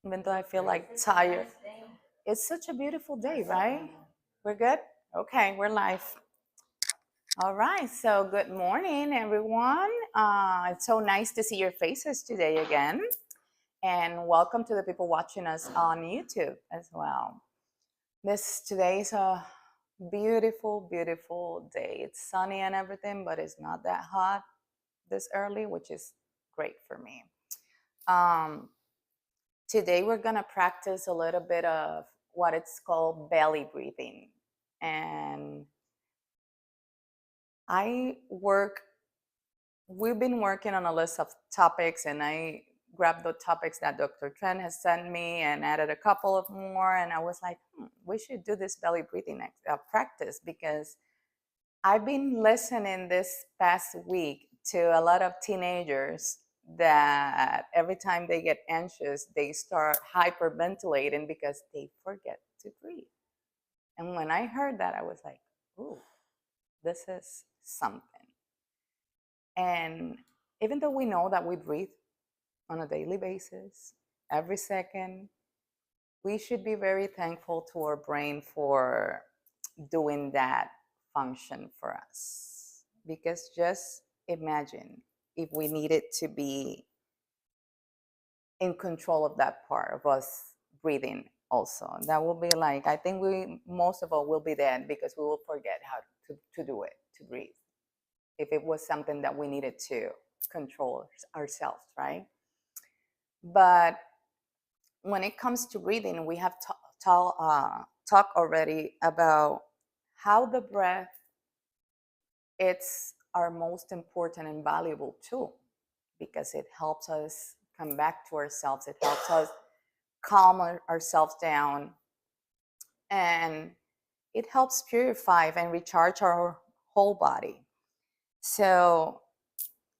even though I feel like tired. It's such a beautiful day, right? We're good? Okay, we're live. All right, so good morning, everyone. It's so nice to see your faces today again. And welcome to the people watching us on YouTube as well. Today is a beautiful, beautiful day. It's sunny and everything, but it's not that hot this early, which is great for me. Um, Today we're gonna practice a little bit of what it's called belly breathing. And we've been working on a list of topics, and I grabbed the topics that Dr. Trent has sent me and added a couple of more. And I was like, we should do this belly breathing practice, because I've been listening this past week to a lot of teenagers that every time they get anxious, they start hyperventilating because they forget to breathe. And when I heard that, I was like, ooh, this is something. And even though we know that we breathe on a daily basis, every second, we should be very thankful to our brain for doing that function for us. Because just imagine if we needed to be in control of that part of us breathing also. That will be like, I think most of us will be dead, because we will forget how to do it, to breathe, if it was something that we needed to control ourselves, right? But when it comes to breathing, we have talked already about how the breath, it's our most important and valuable tool, because it helps us come back to ourselves. It helps us calm ourselves down, and it helps purify and recharge our whole body. So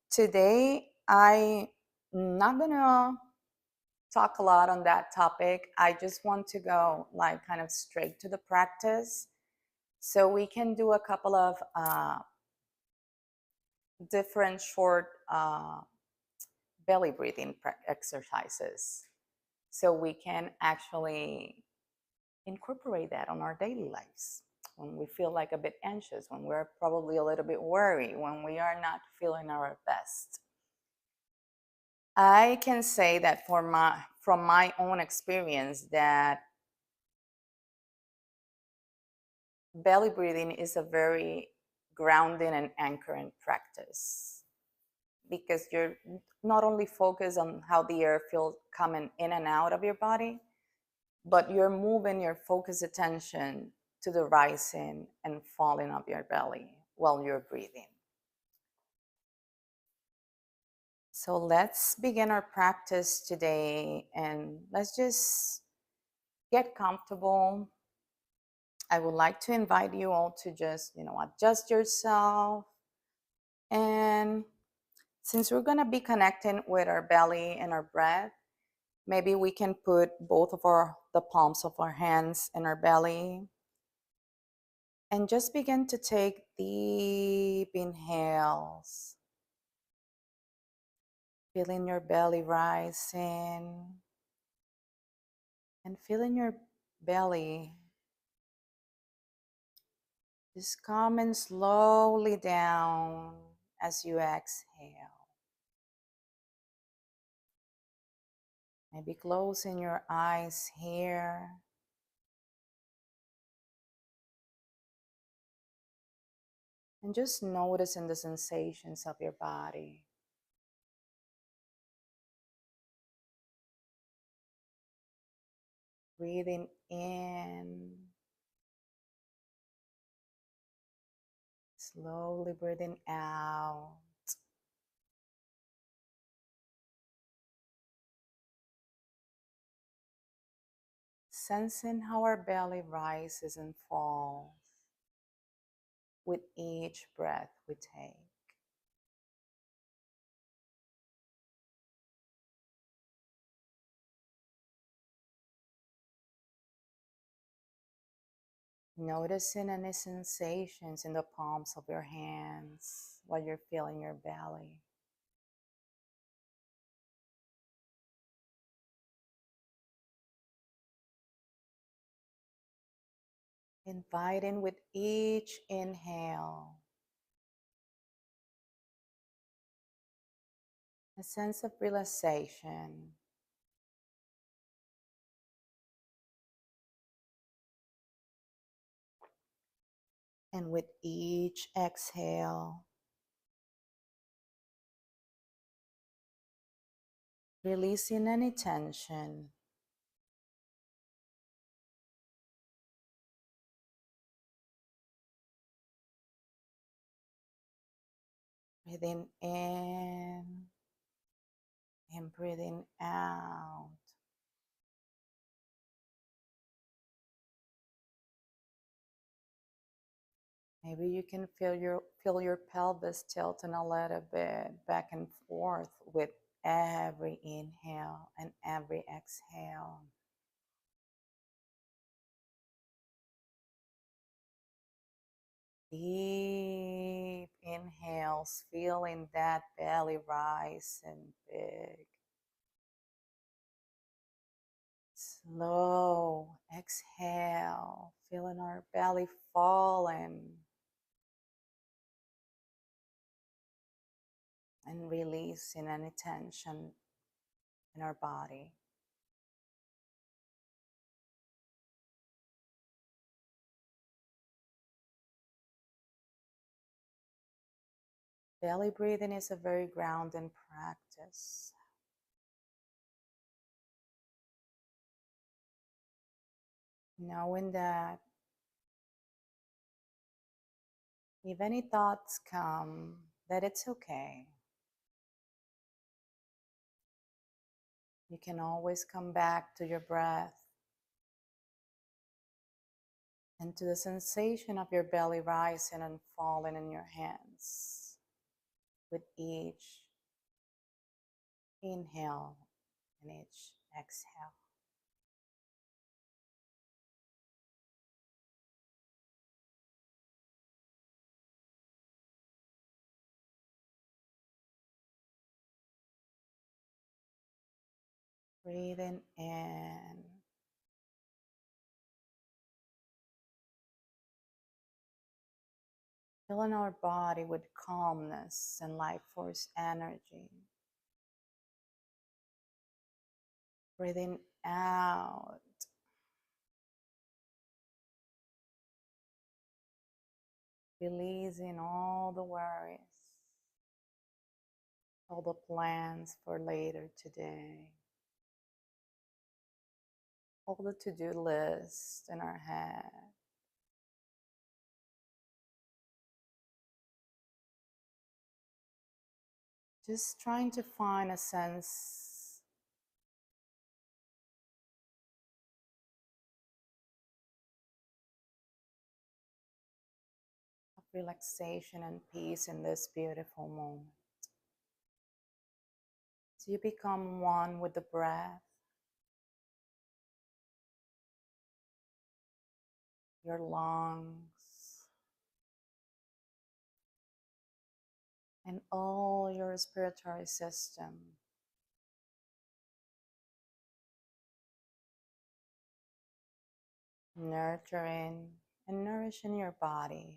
today, I'm not gonna talk a lot on that topic. I just want to go like kind of straight to the practice, so we can do a couple of different short belly breathing exercises, so we can actually incorporate that on our daily lives when we feel like a bit anxious, when we're probably a little bit worried, when we are not feeling our best. I can say that from my own experience, that belly breathing is a very grounding and anchoring practice, because you're not only focused on how the air feels coming in and out of your body, but you're moving your focused attention to the rising and falling of your belly while you're breathing. So let's begin our practice today, and let's just get comfortable. I would like to invite you all to just, adjust yourself. And since we're going to be connecting with our belly and our breath, maybe we can put both of the palms of our hands in our belly, and just begin to take deep inhales, feeling your belly rising, and feeling your belly just coming slowly down as you exhale. Maybe closing your eyes here. And just noticing the sensations of your body. Breathing in. Slowly breathing out. Sensing how our belly rises and falls with each breath we take. Noticing any sensations in the palms of your hands while you're feeling your belly. inviting with each inhale a sense of relaxation, and with each exhale, releasing any tension. Breathing in and breathing out. Maybe you can feel your pelvis tilting a little bit back and forth with every inhale and every exhale. Deep inhales, feeling that belly rise and big. Slow exhale, feeling our belly falling and releasing any tension in our body. Belly breathing is a very grounding practice. Knowing that if any thoughts come, that it's okay. You can always come back to your breath and to the sensation of your belly rising and falling in your hands with each inhale and each exhale. Breathing in. Filling our body with calmness and life force energy. Breathing out. Releasing all the worries, all the plans for later today, all the to-do lists in our head. Just trying to find a sense of relaxation and peace in this beautiful moment. So you become one with the breath, your lungs, and all your respiratory system. Nurturing and nourishing your body.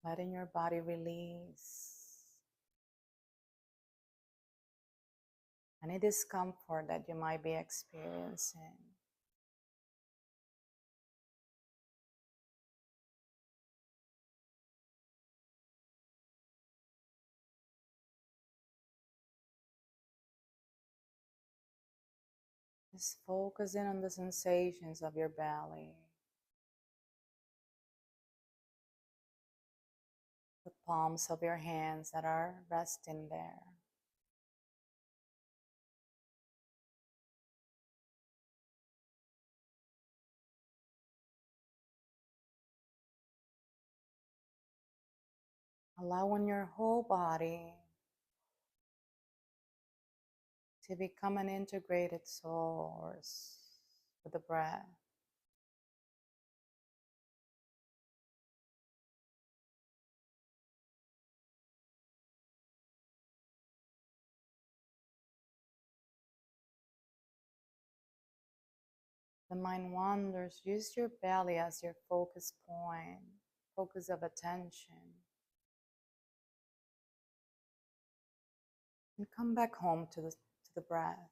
Letting your body release any discomfort that you might be experiencing. Just focusing on the sensations of your belly, the palms of your hands that are resting there. Allowing your whole body to become an integrated source with the breath. the mind wanders, use your belly as your focus point, focus of attention. And come back home to the breath.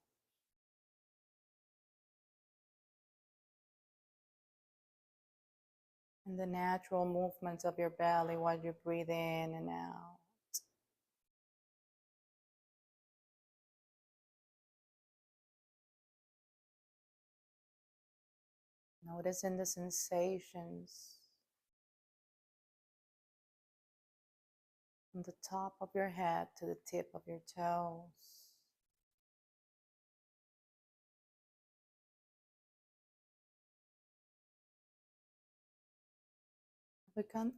And the natural movements of your belly while you breathe in and out. Noticing the sensations from the top of your head to the tip of your toes.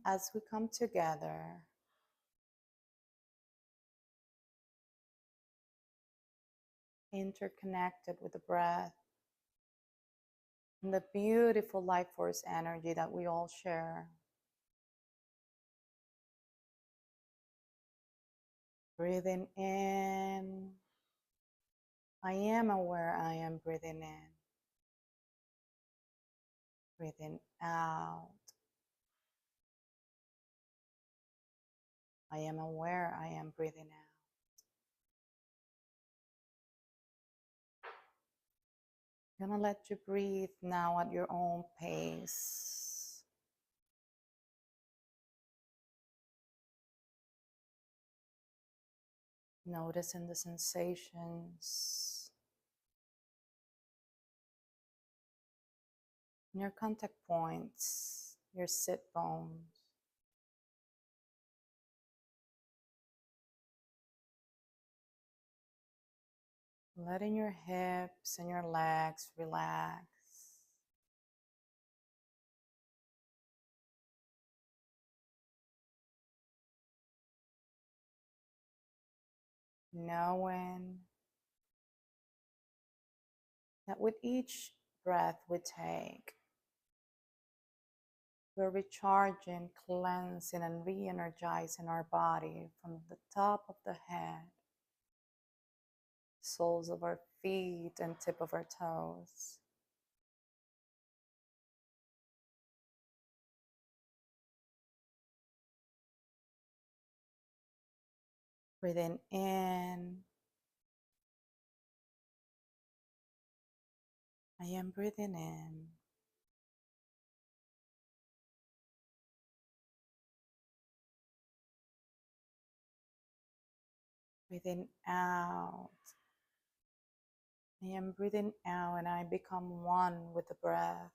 As we come together, interconnected with the breath and the beautiful life force energy that we all share. Breathing in, I am aware I am breathing in. Breathing out, I am aware I am breathing out. I'm gonna let you breathe now at your own pace. Noticing the sensations in your contact points, your sit bones. Letting your hips and your legs relax. Knowing that with each breath we take, we're recharging, cleansing, and re-energizing our body from the top of the head, soles of our feet, and tip of our toes. Breathing in, I am breathing in. Breathing out, I am breathing out, and I become one with the breath.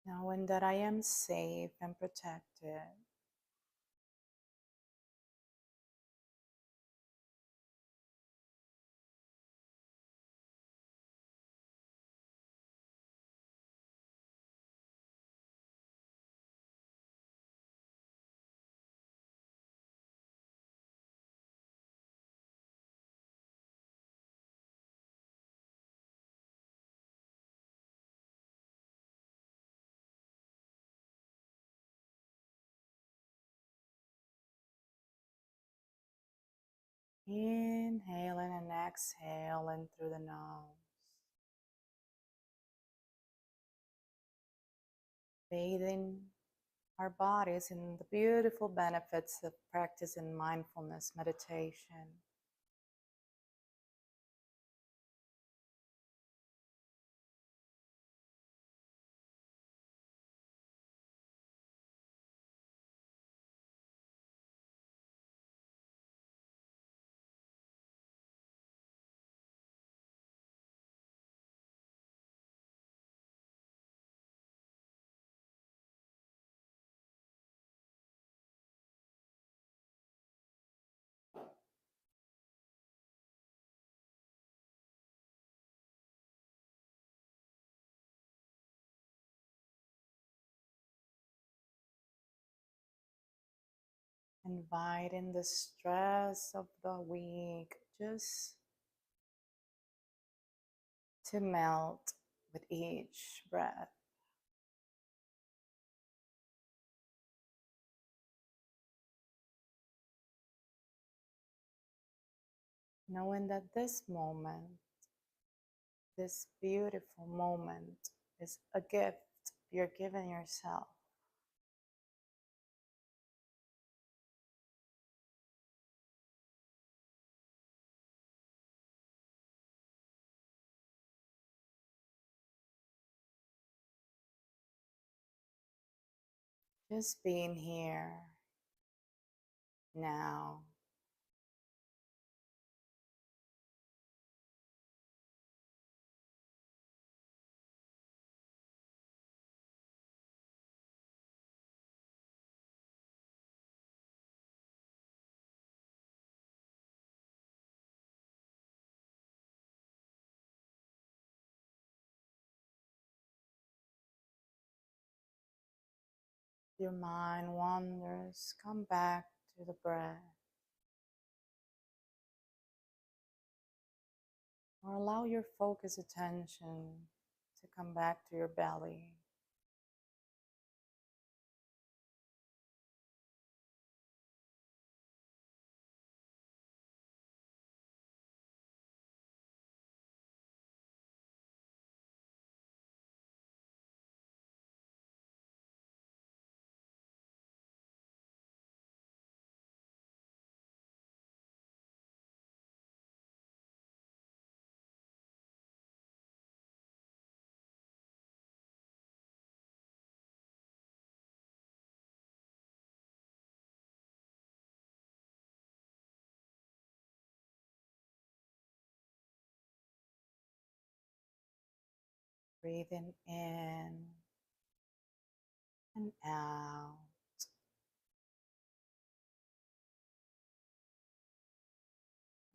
Knowing that I am safe and protected. Inhaling and exhaling through the nose. Bathing our bodies in the beautiful benefits of practicing mindfulness meditation. Inviting the stress of the week just to melt with each breath. knowing that this moment, this beautiful moment, is a gift you're giving yourself. Just being here now. Your mind wanders, come back to the breath. Or allow your focused attention to come back to your belly. Breathing in and out.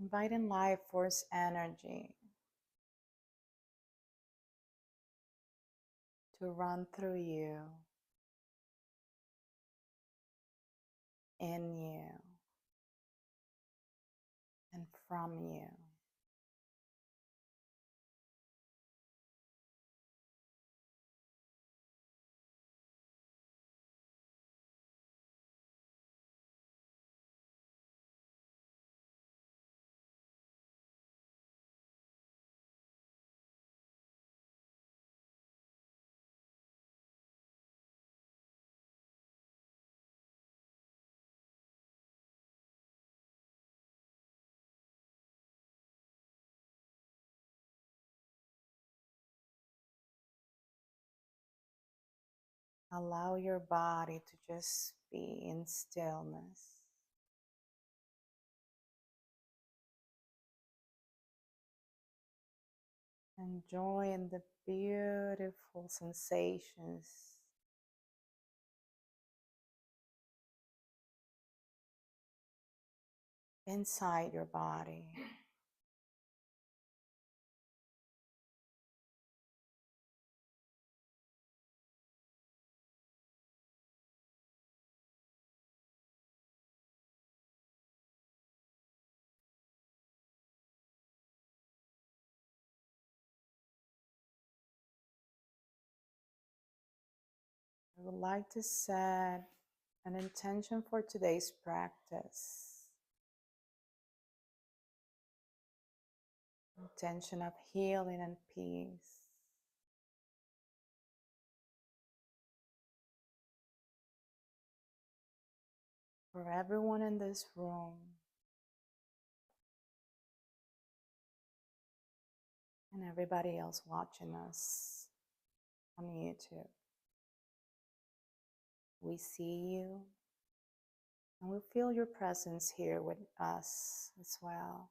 Inviting life force energy to run through you, in you, and from you. Allow your body to just be in stillness. Enjoying the beautiful sensations inside your body. I would like to set an intention for today's practice. Intention of healing and peace. For everyone in this room and everybody else watching us on YouTube. We see you and we feel your presence here with us as well.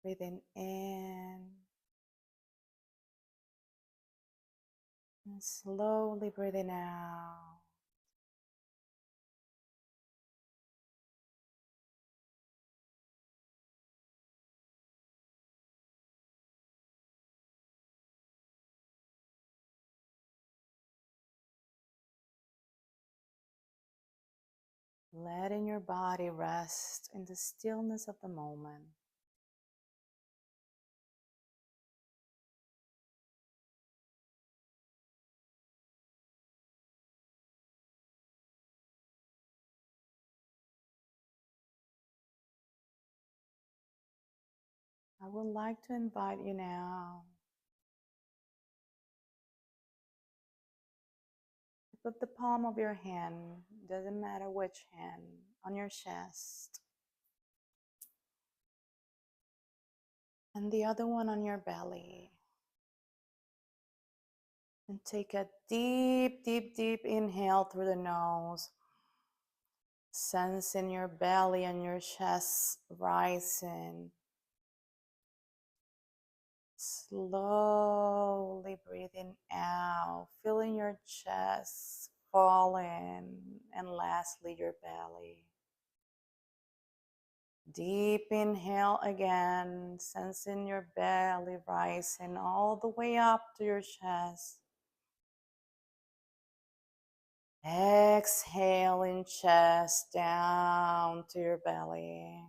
Breathing in and slowly breathing out. Letting your body rest in the stillness of the moment. I would like to invite you now to put the palm of your hand, doesn't matter which hand, on your chest, and the other one on your belly. And take a deep, deep, deep inhale through the nose. Sense in your belly and your chest rising. Slowly breathing out, feeling your chest falling, and lastly your belly. Deep inhale again, sensing your belly rising all the way up to your chest. Exhaling, chest down to your belly.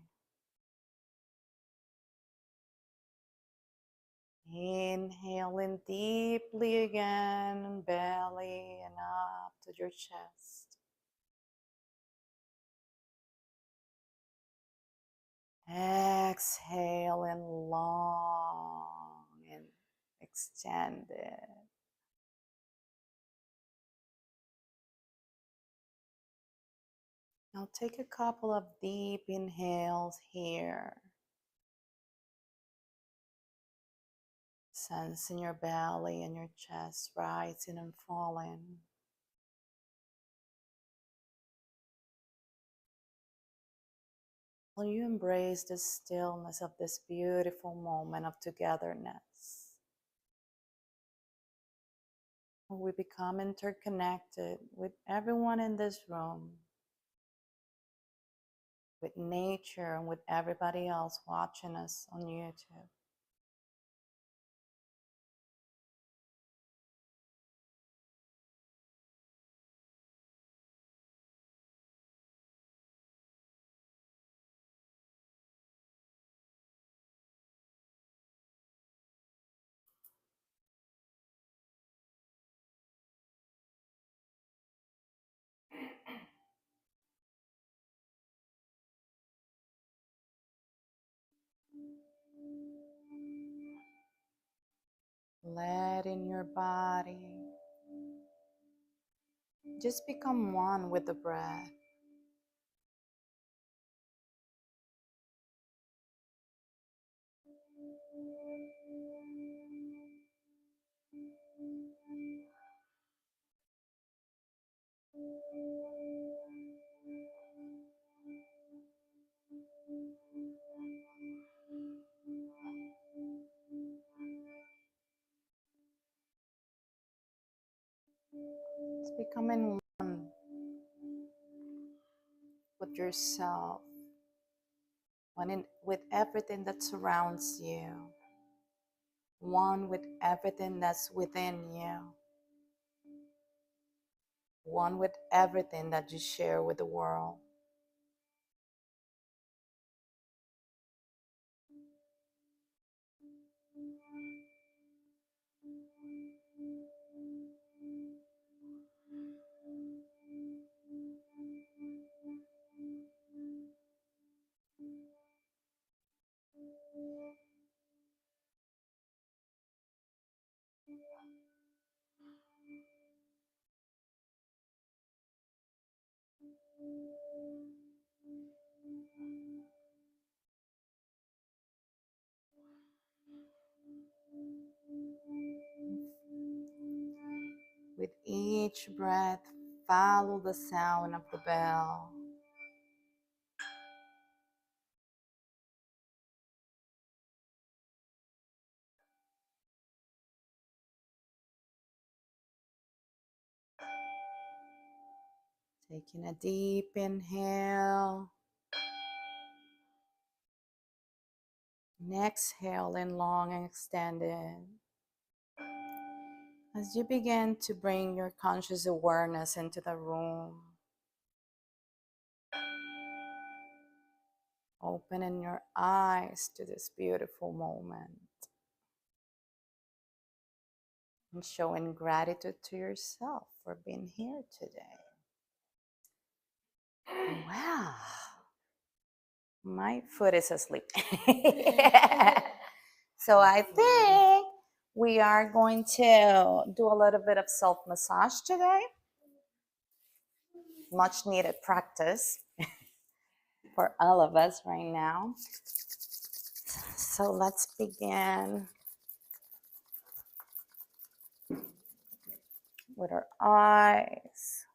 Inhaling deeply again, belly and up to your chest. Exhaling long and extended. Now take a couple of deep inhales here. Sensing your belly and your chest rising and falling. Will you embrace the stillness of this beautiful moment of togetherness? Will we become interconnected with everyone in this room, with nature, and with everybody else watching us on YouTube? Letting your body just become one with the breath. It's becoming one with yourself, with everything that surrounds you, one with everything that's within you, one with everything that you share with the world. With each breath, follow the sound of the bell. Taking a deep inhale. And exhaling long and extended. As you begin to bring your conscious awareness into the room, opening your eyes to this beautiful moment and showing gratitude to yourself for being here today. Wow, my foot is asleep. So I think we are going to do a little bit of self-massage today. Much needed practice for all of us right now. So let's begin with our eyes.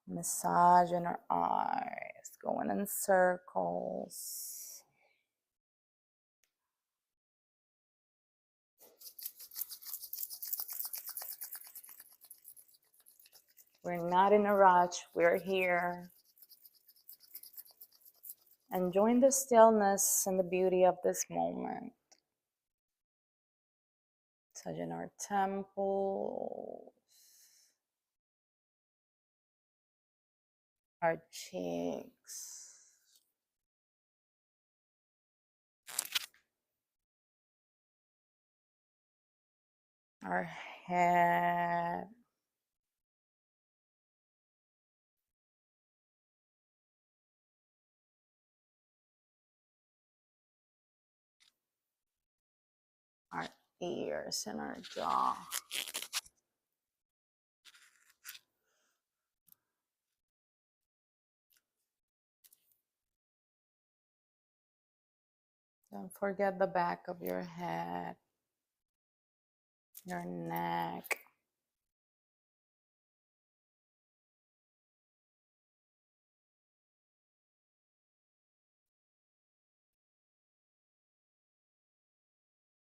Massaging our eyes, going in circles. We're not in a rush, we're here. Enjoying the stillness and the beauty of this moment. Touching our temples, our cheeks, our head, our ears, and our jaw. Don't forget the back of your head, your neck.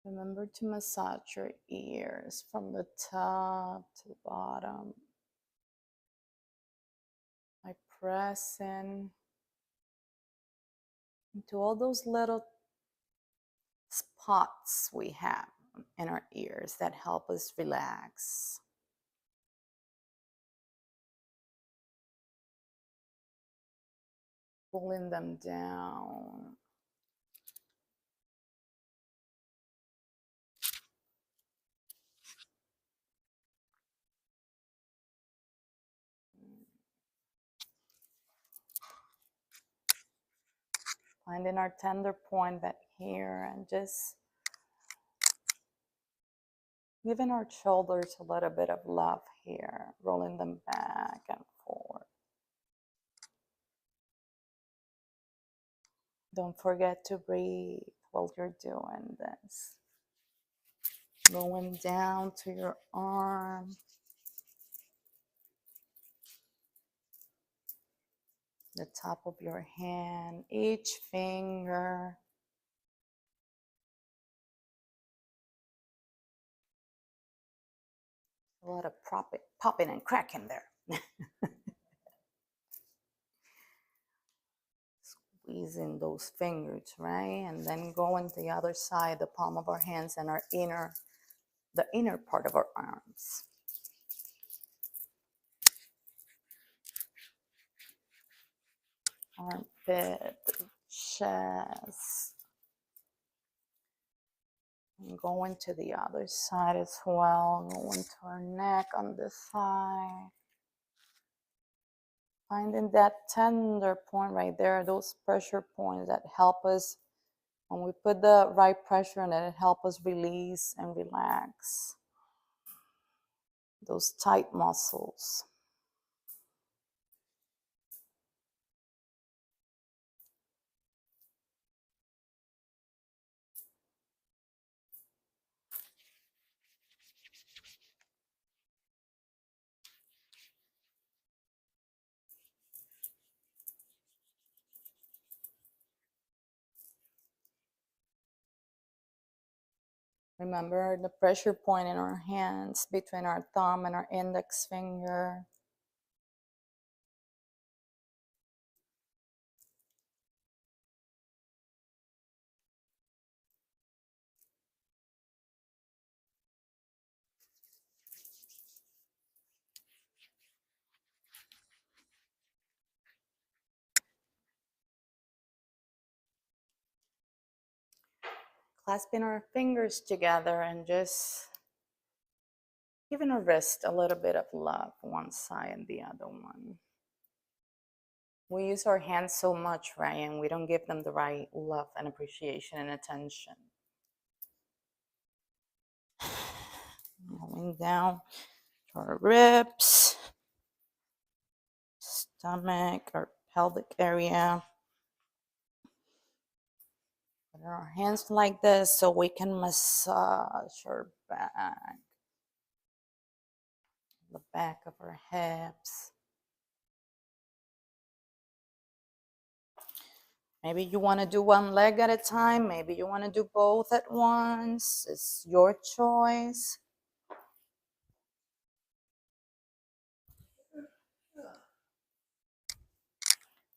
Remember to massage your ears from the top to the bottom by pressing into all those little spots we have in our ears that help us relax. Pulling them down. Finding our tender point back here and just giving our shoulders a little bit of love here, rolling them back and forward. Don't forget to breathe while you're doing this. Going down to your arm, the top of your hand, each finger. A lot of popping and cracking there. Squeezing those fingers, right? And then going to the other side, the palm of our hands and the inner part of our arms. Armpit, chest. And going to the other side as well, going to our neck on this side. Finding that tender point right there, those pressure points that help us, when we put the right pressure on it, it helps us release and relax those tight muscles. Remember the pressure point in our hands between our thumb and our index finger. Clasping our fingers together and just giving our wrist a little bit of love, one side and the other one. We use our hands so much, right? And we don't give them the right love and appreciation and attention. Going down to our ribs, stomach, our pelvic area. Put our hands like this so we can massage our back, the back of our hips. Maybe you want to do one leg at a time. Maybe you want to do both at once. It's your choice.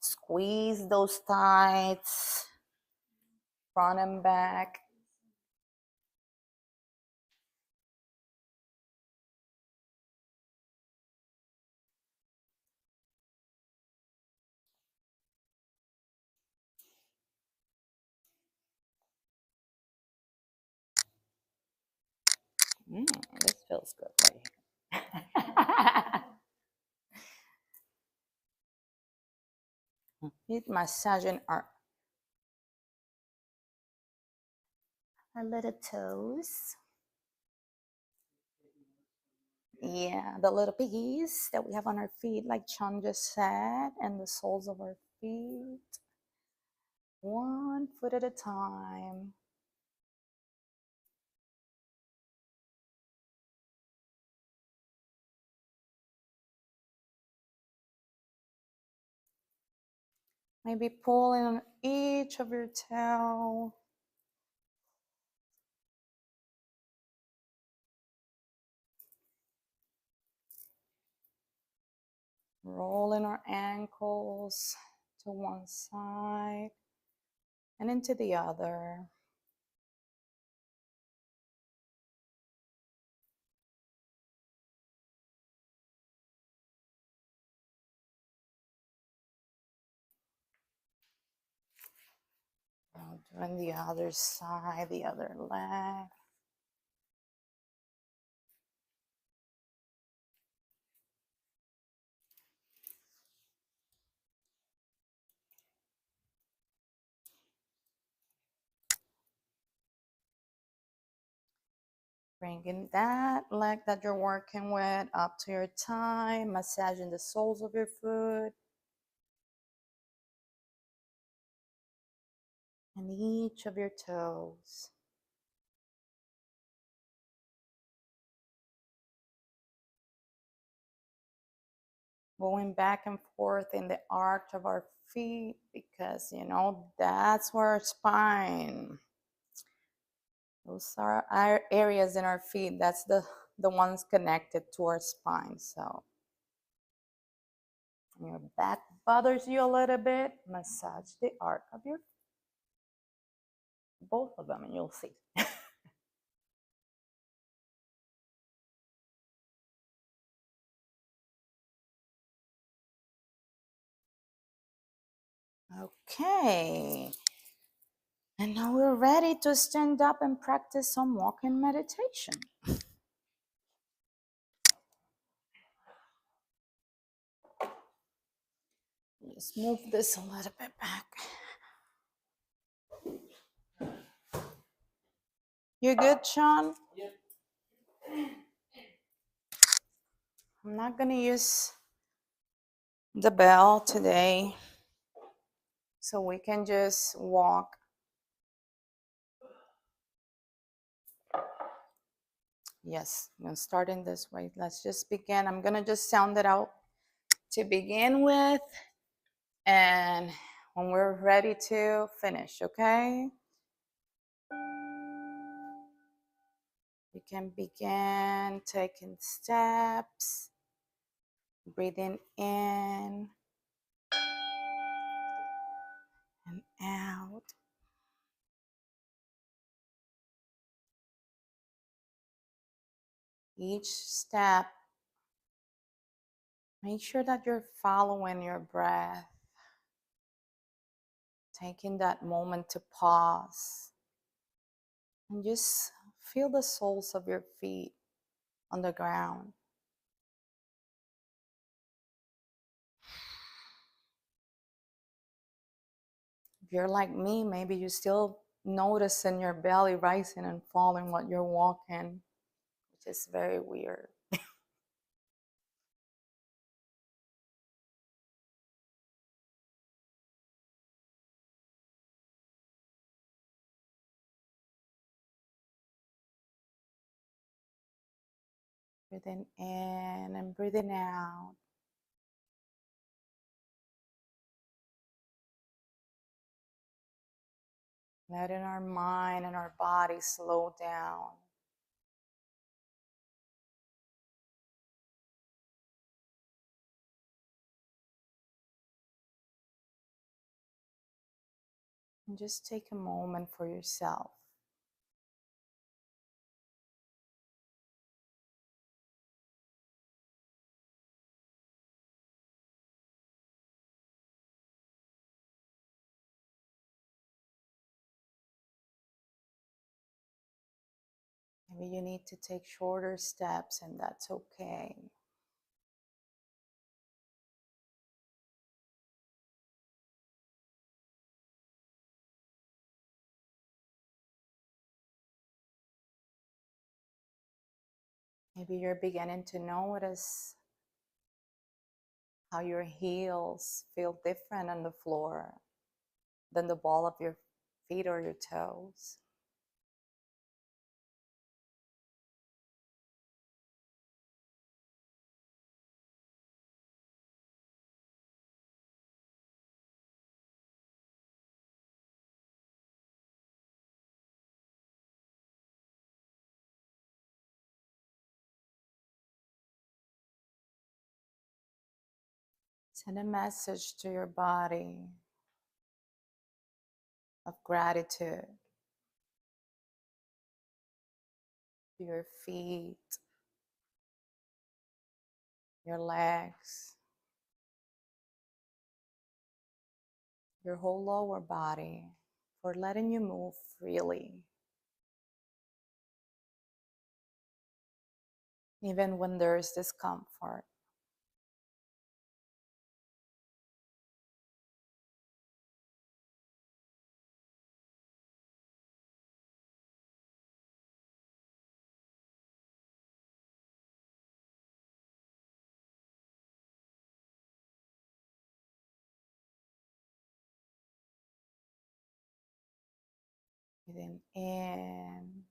Squeeze those thighs, front and back. This feels good right here. Keep massaging our little toes. Yeah, the little piggies that we have on our feet, like Chan just said, and the soles of our feet. One foot at a time. Maybe pull in on each of your toe. Rolling our ankles to one side and into the other. Now doing the other side, the other leg. Bringing that leg that you're working with up to your thigh, massaging the soles of your foot. And each of your toes. Going back and forth in the arch of our feet because, you know, that's where our spine, those are our areas in our feet. That's the ones connected to our spine. So when your back bothers you a little bit, massage the arch of your, both of them, and you'll see. Okay. And now we're ready to stand up and practice some walking meditation. Just move this a little bit back. You good, Sean? Yep. I'm not gonna use the bell today, so we can just walk. Yes, I'm gonna start in this way. Let's just begin. I'm gonna just sound it out to begin with, and when we're ready to finish, okay? You can begin taking steps, breathing in and out. Each step, make sure that you're following your breath, taking that moment to pause and just feel the soles of your feet on the ground. If you're like me, maybe you still notice in your belly rising and falling while you're walking, which is very weird. Breathing in and breathing out. Letting our mind and our body slow down. And just take a moment for yourself. Maybe you need to take shorter steps, and that's okay. Maybe you're beginning to notice how your heels feel different on the floor than the ball of your feet or your toes. Send a message to your body of gratitude, to your feet, your legs, your whole lower body for letting you move freely, even when there is discomfort. Breathing in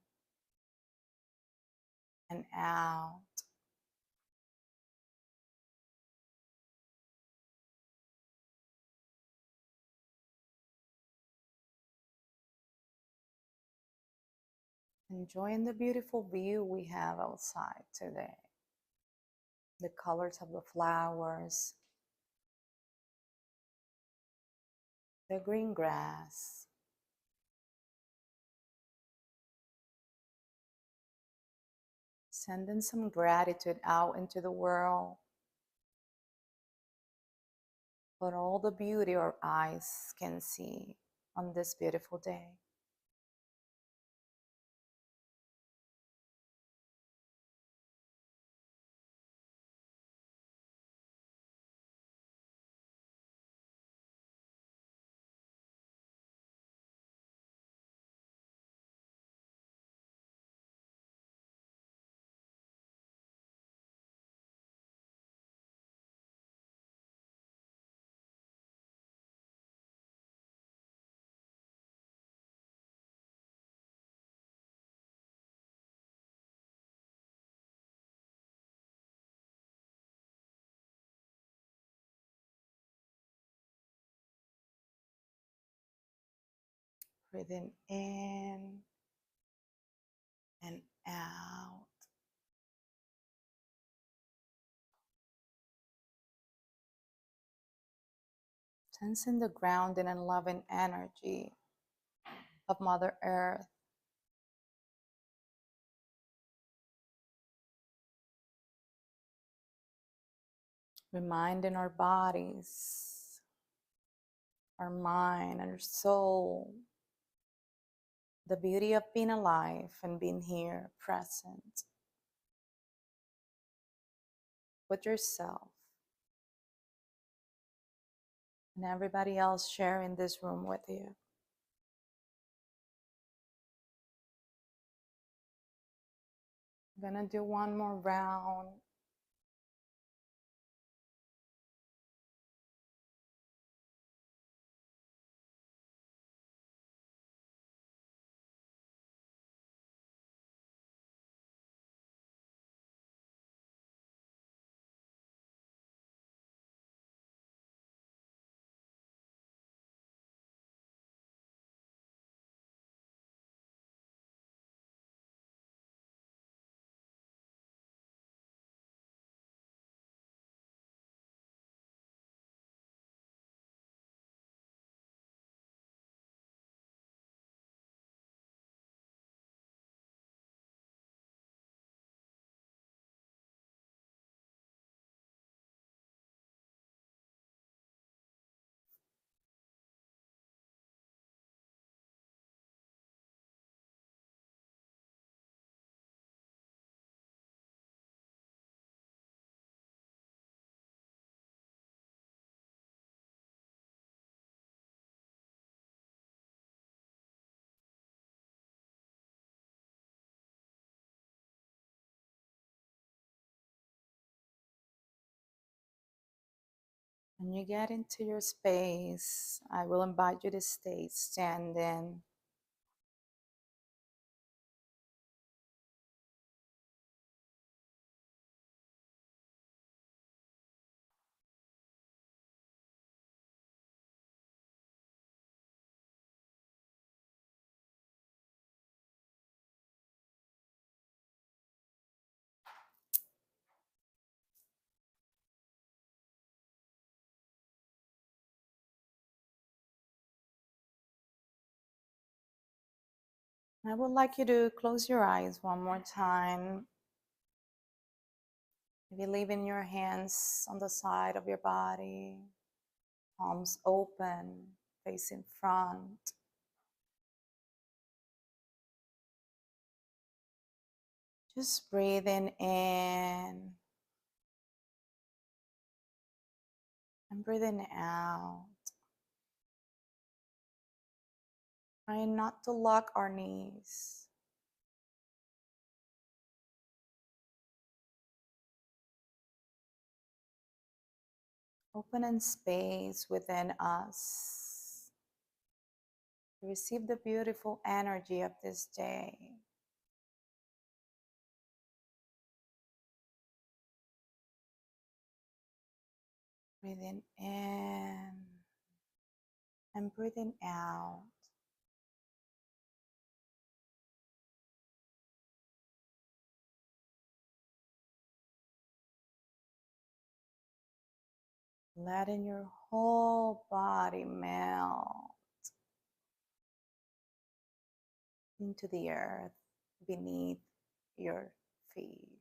and out. Enjoying the beautiful view we have outside today. The colors of the flowers, the green grass, sending some gratitude out into the world for all the beauty our eyes can see on this beautiful day. Breathing in and out. Sensing the grounding and loving energy of Mother Earth. Reminding our bodies, our mind, and our soul the beauty of being alive and being here, present with yourself. and everybody else sharing this room with you. I'm gonna do one more round. When you get into your space, I will invite you to stay standing. I would like you to close your eyes one more time. Maybe leaving your hands on the side of your body, palms open, facing front. Just breathing in and breathing out. Trying not to lock our knees. Opening space within us to receive the beautiful energy of this day. Breathing in and breathing out. Letting your whole body melt into the earth beneath your feet.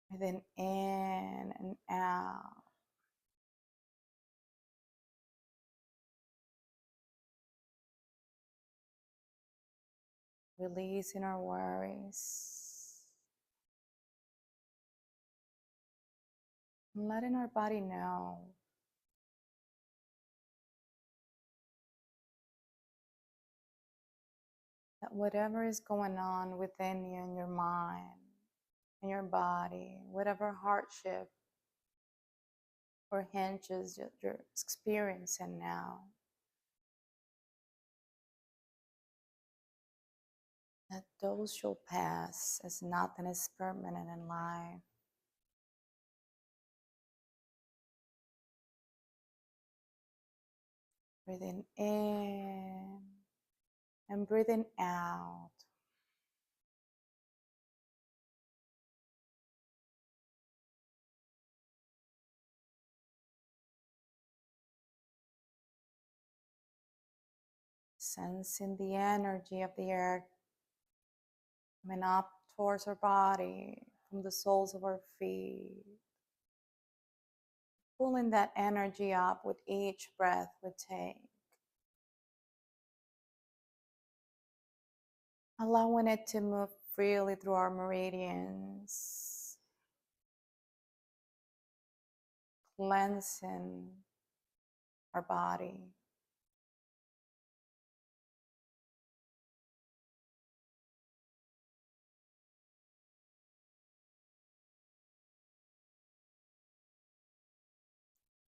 Breathing in and out. Releasing our worries. And letting our body know that whatever is going on within you in your mind, in your body, whatever hardship or hinges that you're experiencing now, that those shall pass, as nothing is permanent in life. Breathing in and breathing out. Sensing the energy of the earth coming up towards our body from the soles of our feet, pulling that energy up with each breath we take. Allowing it to move freely through our meridians, cleansing our body.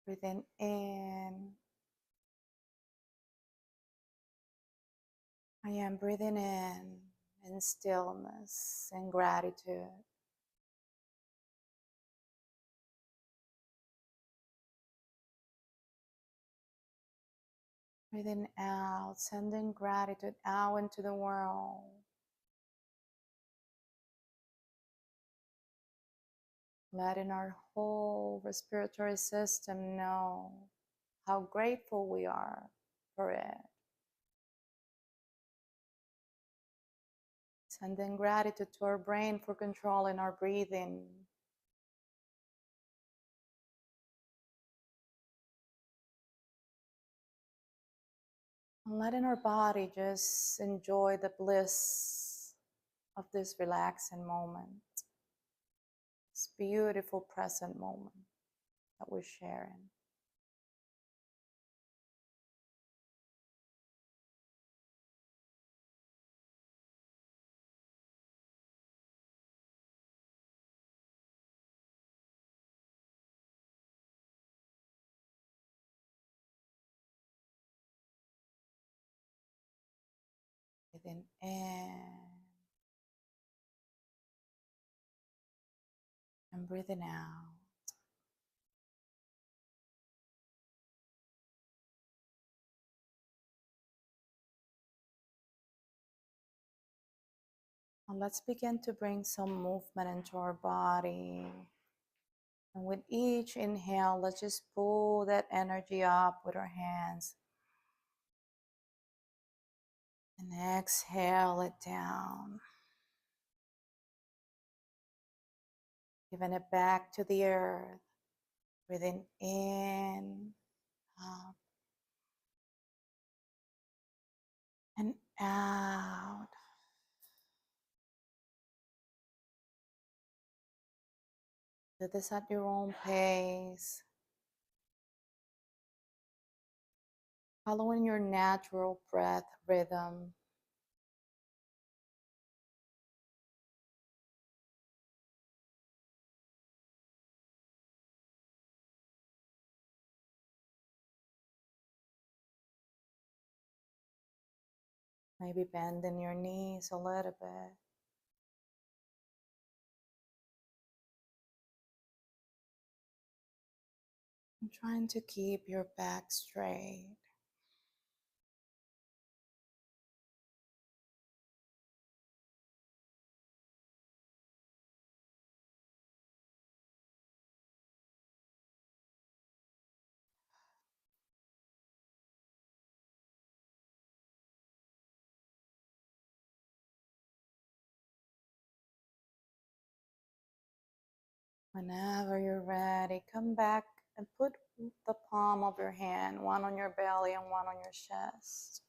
Breathing in. I am breathing in stillness and gratitude. Breathing out, sending gratitude out into the world. Letting our whole respiratory system know how grateful we are for it. Sending gratitude to our brain for controlling our breathing. And letting our body just enjoy the bliss of this relaxing moment. This beautiful present moment that we're sharing. Breathing in and breathing out. And let's begin to bring some movement into our body. And with each inhale, let's just pull that energy up with our hands. And exhale it down. Giving it back to the earth. Breathing in, up, and out. Do this at your own pace. Following your natural breath rhythm. Maybe bending your knees a little bit. And trying to keep your back straight. Whenever you're ready, come back and put the palm of your hand, one on your belly and one on your chest.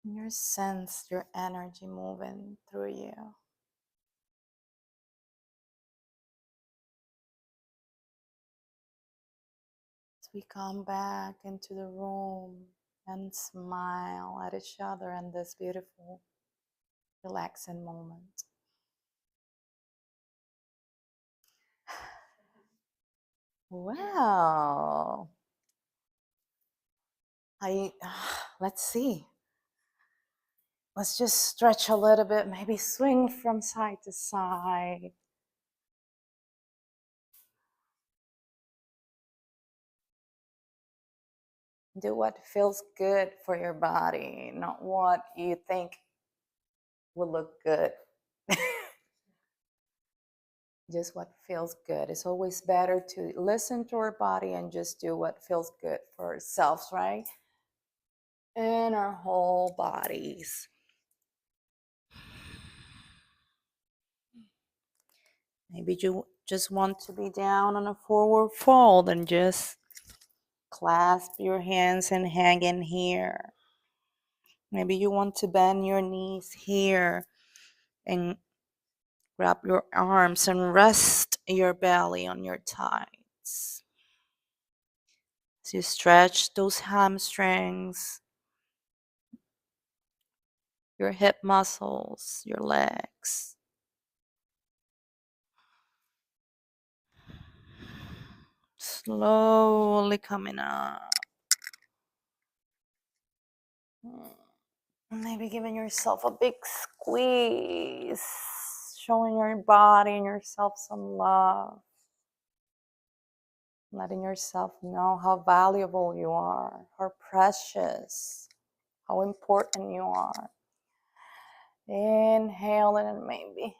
And you sense your energy moving through you. As we come back into the room and smile at each other in this beautiful, relaxing moment. Well, let's see. Let's just stretch a little bit, maybe swing from side to side. Do what feels good for your body, not what you think will look good. Just what feels good. It's always better to listen to our body and just do what feels good for ourselves, right? And our whole bodies. Maybe you just want to be down on a forward fold and just clasp your hands and hang in here. Maybe you want to bend your knees here and grab your arms and rest your belly on your thighs. As you stretch those hamstrings, your hip muscles, your legs. Slowly coming up. Maybe giving yourself a big squeeze, showing your body and yourself some love. Letting yourself know how valuable you are, how precious, how important you are. Inhaling and maybe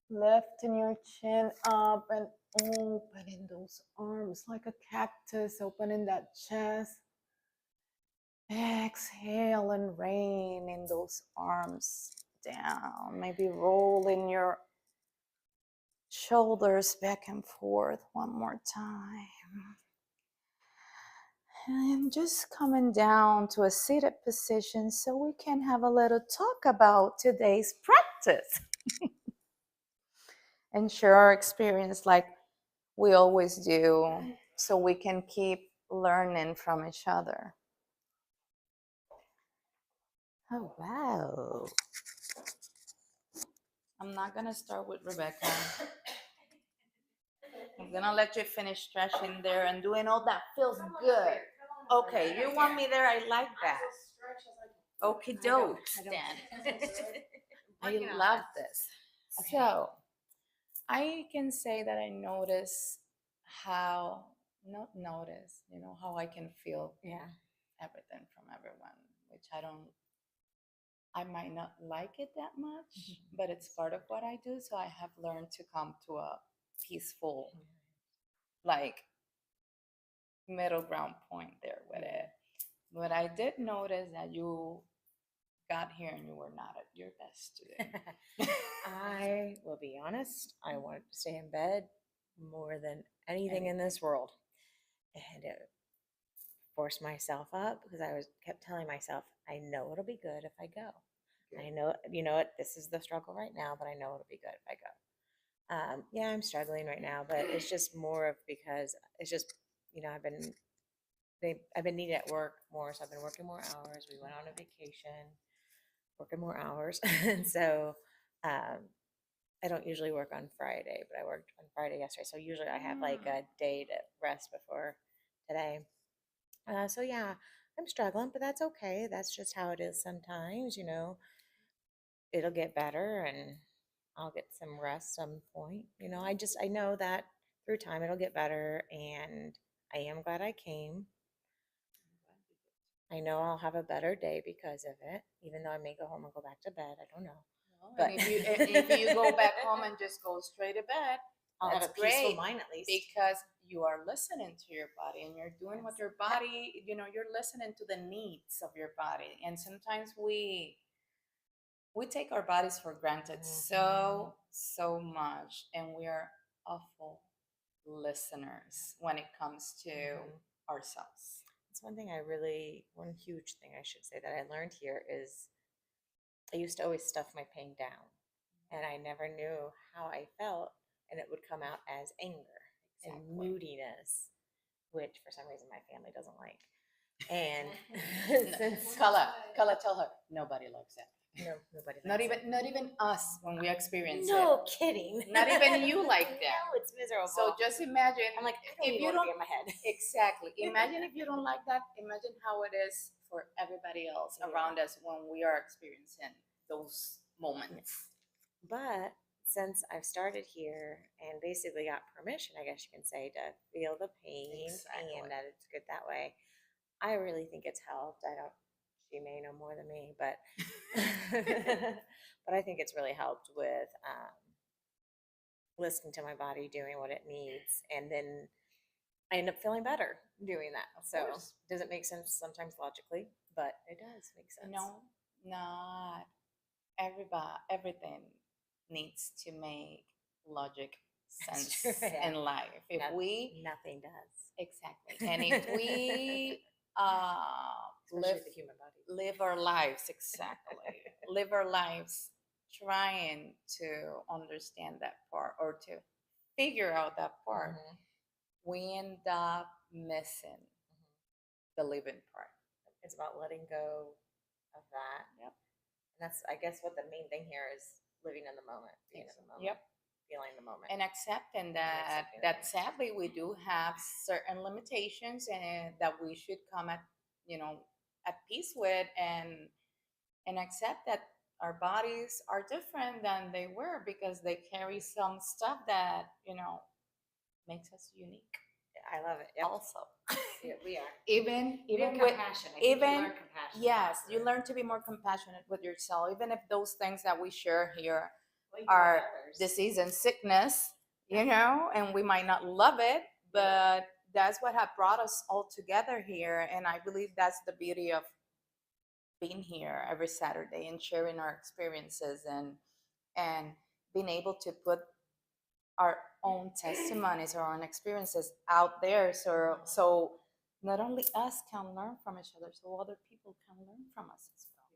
lifting your chin up and opening those arms like a cactus, opening that chest. Exhale and raining those arms down. Maybe rolling your shoulders back and forth one more time. And just coming down to a seated position so we can have a little talk about today's practice and share our experience like we always do so we can keep learning from each other. Oh, wow. I'm not going to start with Rebecca. I'm going to let you finish stretching there and doing all that feels good. Okay, you want me there? I like that. Okay, doke, Dan. I love this. So, I can say that I notice how, not notice, how I can feel everything from everyone, which I might not like it that much, but it's part of what I do. So I have learned to come to a peaceful, like, middle ground point there with it. But I did notice that you got here and you were not at your best today. I will be honest, I wanted to stay in bed more than anything in this world. And it forced myself up because kept telling myself, I know it'll be good if I go. I know, this is the struggle right now, but I know it'll be good if I go. Yeah, I'm struggling right now, but it's just more of because it's just, I've been needed at work more, so I've been working more hours. We went on a vacation, working more hours, and so I don't usually work on Friday, but I worked on Friday yesterday, so usually I have like a day to rest before today. So yeah, I'm struggling, but that's okay. That's just how it is sometimes. It'll get better, and I'll get some rest some point. I know that through time it'll get better, and I am glad I came. I know I'll have a better day because of it, even though I may go home and go back to bed. I don't know. But if you go back home and just go straight to bed, I'll have a peaceful mind at least. Because you are listening to your body and you're doing what your body, you're listening to the needs of your body. And sometimes we take our bodies for granted so much, and we are awful listeners when it comes to ourselves. It's one huge thing I should say that I learned here is I used to always stuff my pain down, and I never knew how I felt, and it would come out as anger and moodiness, which for some reason my family doesn't like. And since Kala, tell her nobody likes that. No, nobody. Not even us when we experience it. No kidding. Not even you like that. No, it's miserable. So just imagine. I'm like, if you don't be in my head. Exactly. Imagine if you don't like that. Imagine how it is for everybody else around us when we are experiencing those moments. But since I've started here and basically got permission, I guess you can say, to feel the pain and that it's good that way, I really think it's helped. She may know more than me, but but I think it's really helped with listening to my body doing what it needs, and then I end up feeling better doing that. So does it make sense sometimes logically? But it does make sense. No, not everything needs to make logic sense true, yeah. in life. If we Nothing does. exactly, and if we Especially the human body. live our lives exactly, live our lives trying to understand that part or to figure out that part, Mhm. we end up missing the living part. It's about letting go of that. Yep. And that's, I guess, what the main thing here is living in the moment, being in the moment. Yep. Feeling the moment. And accepting that accepting that it. sadly we do have certain limitations and that we should come at at peace with, and accept that our bodies are different than they were because they carry some stuff that makes us unique. I love it. Yep. Also, Yeah, we are. even We have with compassion. I think you learn compassion. yes, you learn to be more compassionate with yourself, even if those things that we share here Well, are others. disease and sickness, and we might not love it, but that's what have brought us all together here. And I believe that's the beauty of being here every Saturday and sharing our experiences, and being able to put our own testimonies, our own experiences out there, so not only us can learn from each other, so other people can learn from us as well.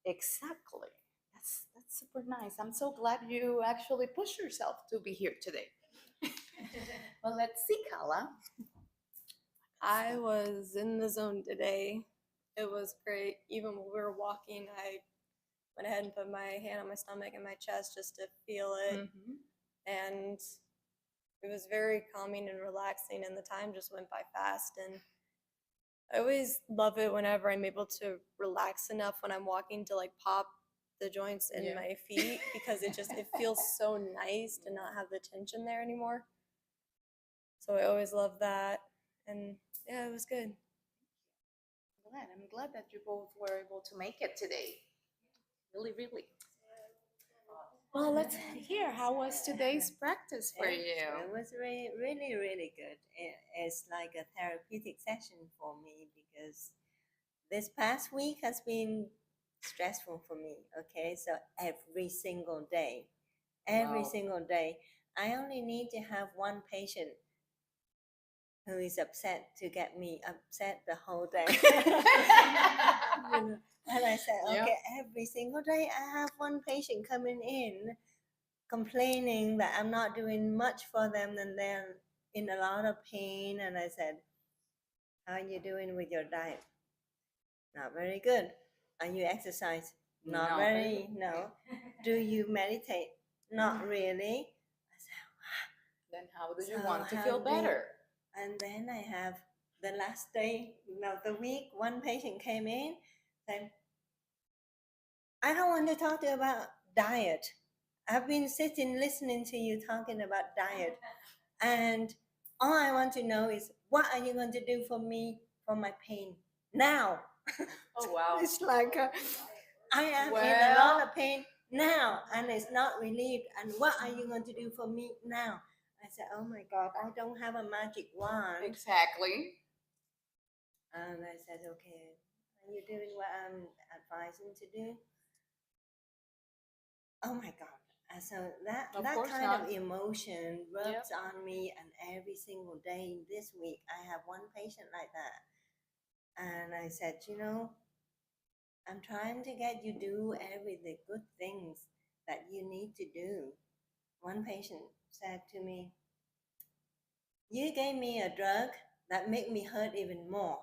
Exactly. That's super nice. I'm so glad you actually pushed yourself to be here today. Well, let's see, Kala. I was in the zone today. It was great. Even when we were walking, I went ahead and put my hand on my stomach and my chest just to feel it. Mm-hmm. And it was very calming and relaxing, and the time just went by fast. And I always love it whenever I'm able to relax enough when I'm walking to like pop the joints in my feet, because it feels so nice to not have the tension there anymore. So I always love that. And yeah, it was good. I'm glad that you both were able to make it today. Really, really. Well, let's hear, how was today's practice for you? It was really, really, really good. It's like a therapeutic session for me because this past week has been stressful for me. Okay, so every single day, Wow. I only need to have one patient who is upset to get me upset the whole day. And I said, Yep. okay, every single day I have one patient coming in complaining that I'm not doing much for them and they're in a lot of pain. And I said, how are you doing with your diet? Not very good. Are you exercise? Not No. very, no. Do you meditate? Not really. I said, Then how do you So want to how feel do- better? and then I have the last day of the week, one patient came in, said, I don't want to talk to you about diet. I've been sitting listening to you talking about diet. And all I want to know is, what are you going to do for me for my pain now? Oh, wow. It's like, I am in a Well- lot of pain now and it's not relieved. And what are you going to do for me now? I said, oh my God, I don't have a magic wand. Exactly. And I said, okay, are you doing what I'm advising to do? Oh my God. So that course kind not. of emotion rubs on me, and every single day this week I have one patient like that. And I said, I'm trying to get you do every the good things that you need to do. One patient said to me, you gave me a drug that made me hurt even more.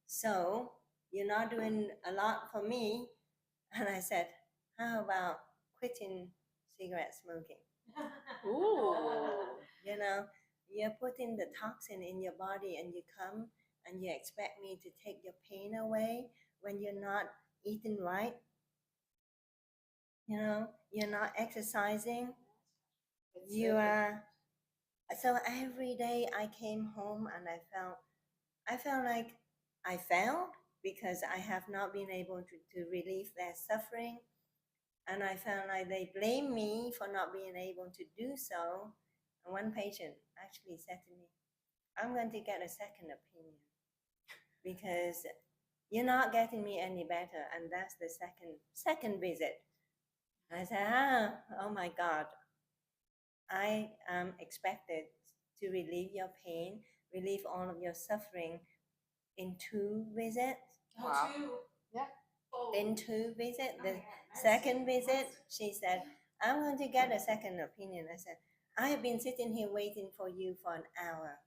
So you're not doing a lot for me. And I said, how about quitting cigarette smoking? Ooh. You're putting the toxin in your body and you come and you expect me to take your pain away when you're not eating right. You're not exercising. You are. So every day I came home and I felt like I failed because I have not been able to relieve their suffering. And I felt like they blame me for not being able to do so. And one patient actually said to me, I'm going to get a second opinion because you're not getting me any better. And that's the second visit. I said, oh my God. I am expected to relieve your pain, relieve all of your suffering in 2 visits. Wow. Yeah. In 2 visits. The second visit, she said, I'm going to get a second opinion. I said, I have been sitting here waiting for you for an hour.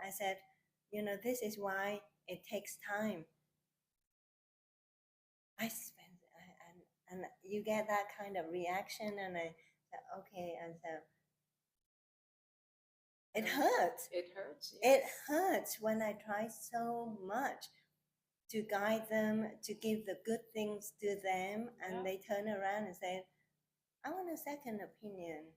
I said, you know, this is why it takes time. I spent, and you get that kind of reaction, and I said, okay, and so it hurts. It hurts. It hurts when I try so much to guide them, to give the good things to them, and they turn around and say, I want a second opinion.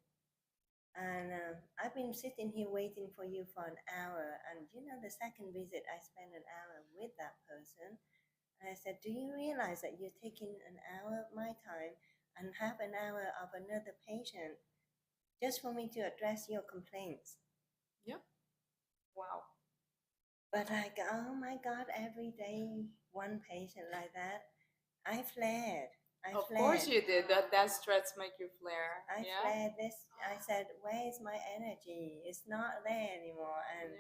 And I've been sitting here waiting for you for an hour. And you know, the second visit, I spent an hour with that person. And I said, do you realize that you're taking an hour of my time and half an hour of another patient just for me to address your complaints? Yep. Wow. But like, oh my God, every day, one patient like that, I flared. Of course you did. That stress make you flare. I flared this. I said, where is my energy? It's not there anymore. And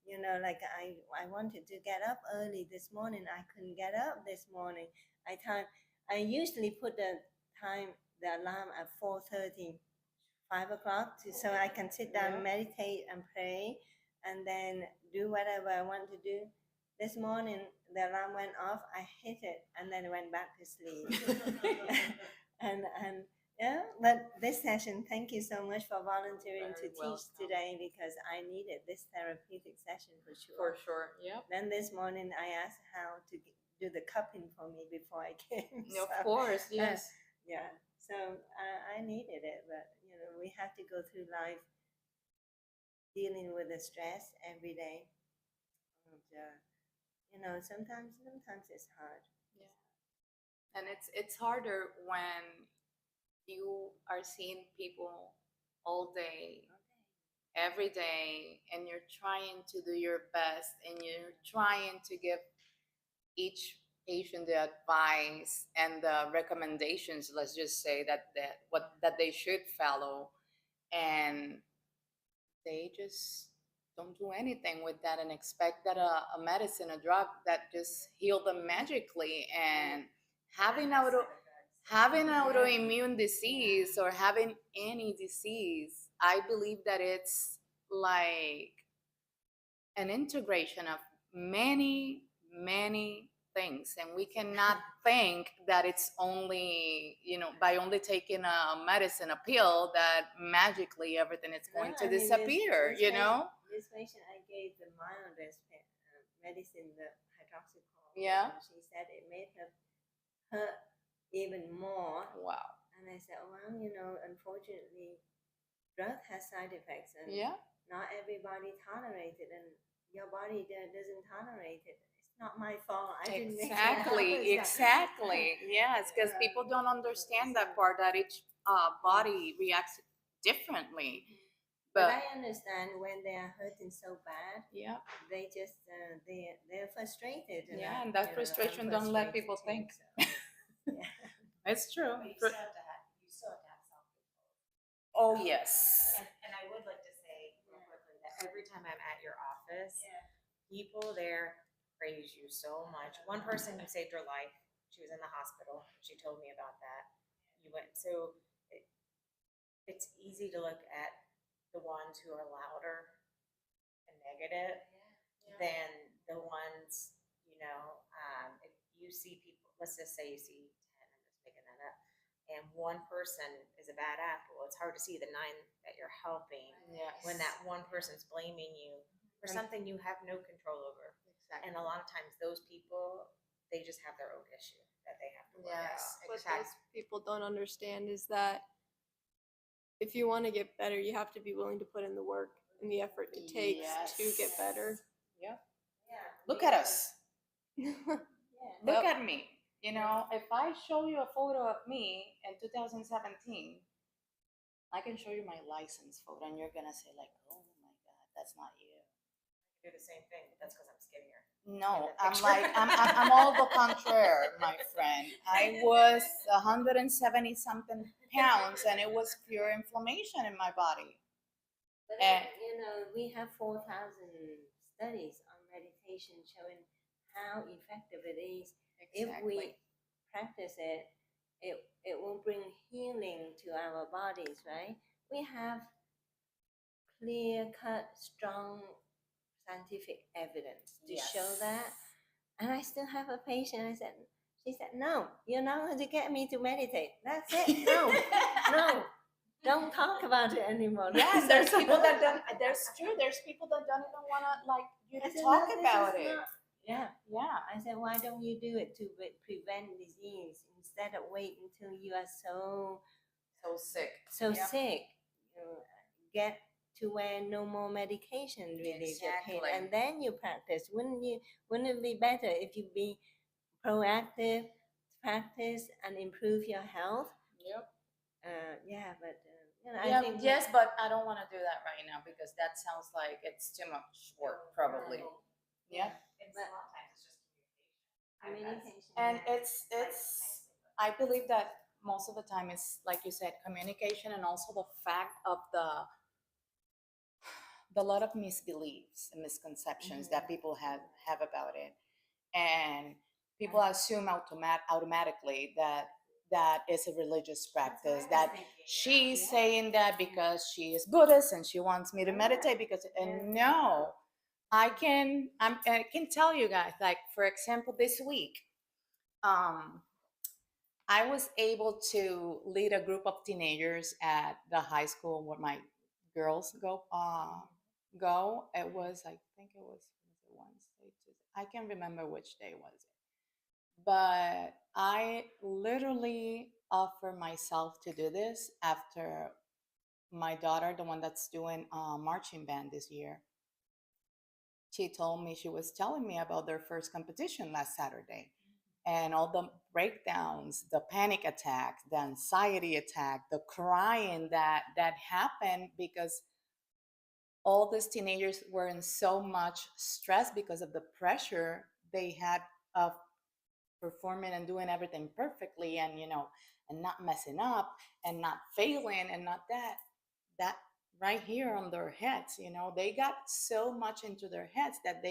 you know, like I wanted to get up early this morning. I couldn't get up this morning. I usually put the alarm at 4:30, 5 o'clock, so I can sit down, meditate, and pray, and then do whatever I want to do. This morning, the alarm went off. I hit it, and then went back to sleep. and yeah, but this session, thank you so much for volunteering to teach today, because I needed this therapeutic session for sure. For sure. Yeah. Then this morning, I asked how to do the cupping for me before I came. Of course, yes. Yeah. So I needed it, but you know, we have to go through life dealing with the stress every day. And, you know, sometimes it's hard. Yeah. And it's harder when you are seeing people all day, every day, and you're trying to do your best, and you're trying to give each patient the advice and the recommendations, let's just say that they should follow, and they just don't do anything with that and expect that a medicine, a drug that just heal them magically. And having autoimmune disease, or having any disease, I believe that it's like an integration of many things, and we cannot think that it's only, you know, by only taking a medicine, a pill, that magically everything is going to disappear. This you know, this patient, I gave the mildest medicine, the hydroxychloroquine. Yeah. And she said it made her hurt even more. wow. And I said, well, you know, unfortunately, drug has side effects, and Yeah. not everybody tolerates it, and your body doesn't tolerate it. It's not my fault. I didn't make it Exactly. up. Exactly. Yes, because people don't understand that part, that each body reacts differently. But I understand when they are hurting so bad, Yeah. they just they're frustrated. Yeah, and that frustration don't let people think. Yeah. It's true. But you still have to have self-control. Oh yes. And I would like to say real quickly that every time I'm at your office, people there praise you so much. One person, you saved her life. She was in the hospital. She told me about that. You went, so it's easy to look at the ones who are louder and negative than the ones, you know, if you see people, let's just say you see 10, I'm just making that up, and one person is a bad apple, it's hard to see the 9 that you're helping. Yes. When that one person's blaming you for something you have no control over. Exactly. And a lot of times those people, they just have their own issue that they have to work Yes. out. What those people don't understand is that if you want to get better, you have to be willing to put in the work and the effort it takes to get better. Yeah. Yeah. Look at us. Yeah. Look at me. You know, if I show you a photo of me in 2017, I can show you my license photo, and you're gonna say like, "Oh my God, that's not you." I do the same thing, but that's because I'm skinnier. No, the I'm picture. like, I'm all the contrary, my friend. I was 170 something pounds and it was pure inflammation in my body. But And you know, we have 4,000 studies on meditation showing how effective it is. If we practice it, it will bring healing to our bodies, right? We have clear-cut, strong scientific evidence to show that. And I still have a patient. She said, no, you're not going to get me to meditate. That's it. No, no, don't talk about it anymore. yes, there's people that don't. There's people that don't even want to like you to talk about it. Yeah. Yeah. I said, why don't you do it to prevent disease instead of wait until you are so sick. sick? Get to where no more medication relieves your pain, Exactly. and then you practice. Wouldn't it be better if you be proactive, practice, and improve your health? Yep. Yeah, but Yeah, I think yes, but I don't want to do that right now because that sounds like it's too much work, probably. Yeah. It's a lot of times it's just communication. And it's I believe that most of the time it's like you said, communication and also the fact of the lot of misbeliefs and misconceptions that people have about it. And people assume automatically that that is a religious practice, that she's saying that because she is Buddhist and she wants me to meditate because and no, I can tell you guys, like for example this week I was able to lead a group of teenagers at the high school where my girls go. It was, I think it was Wednesday, Tuesday. I can't remember which day was it. But I literally offer myself to do this after my daughter, the one that's doing marching band this year, she told me, she was telling me about their first competition last Saturday and all the breakdowns, the panic attack, the anxiety attack, the crying that happened because all these teenagers were in so much stress because of the pressure they had of performing and doing everything perfectly and and not messing up and not failing and not that right here on their heads, they got so much into their heads that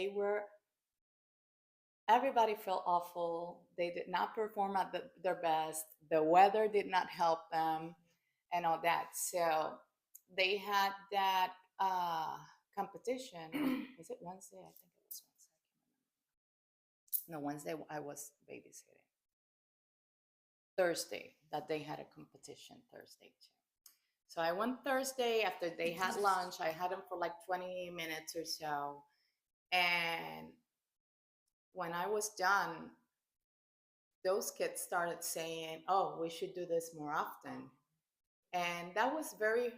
everybody felt awful. They did not perform at their best. The weather did not help them and all that. So they had that competition. Was it Wednesday? I think it was Wednesday. No, Wednesday I was babysitting. Thursday, that they had a competition Thursday too. So I went Thursday after they had lunch. I had them for like 20 minutes or so. And when I was done, those kids started saying, oh, we should do this more often. And that was very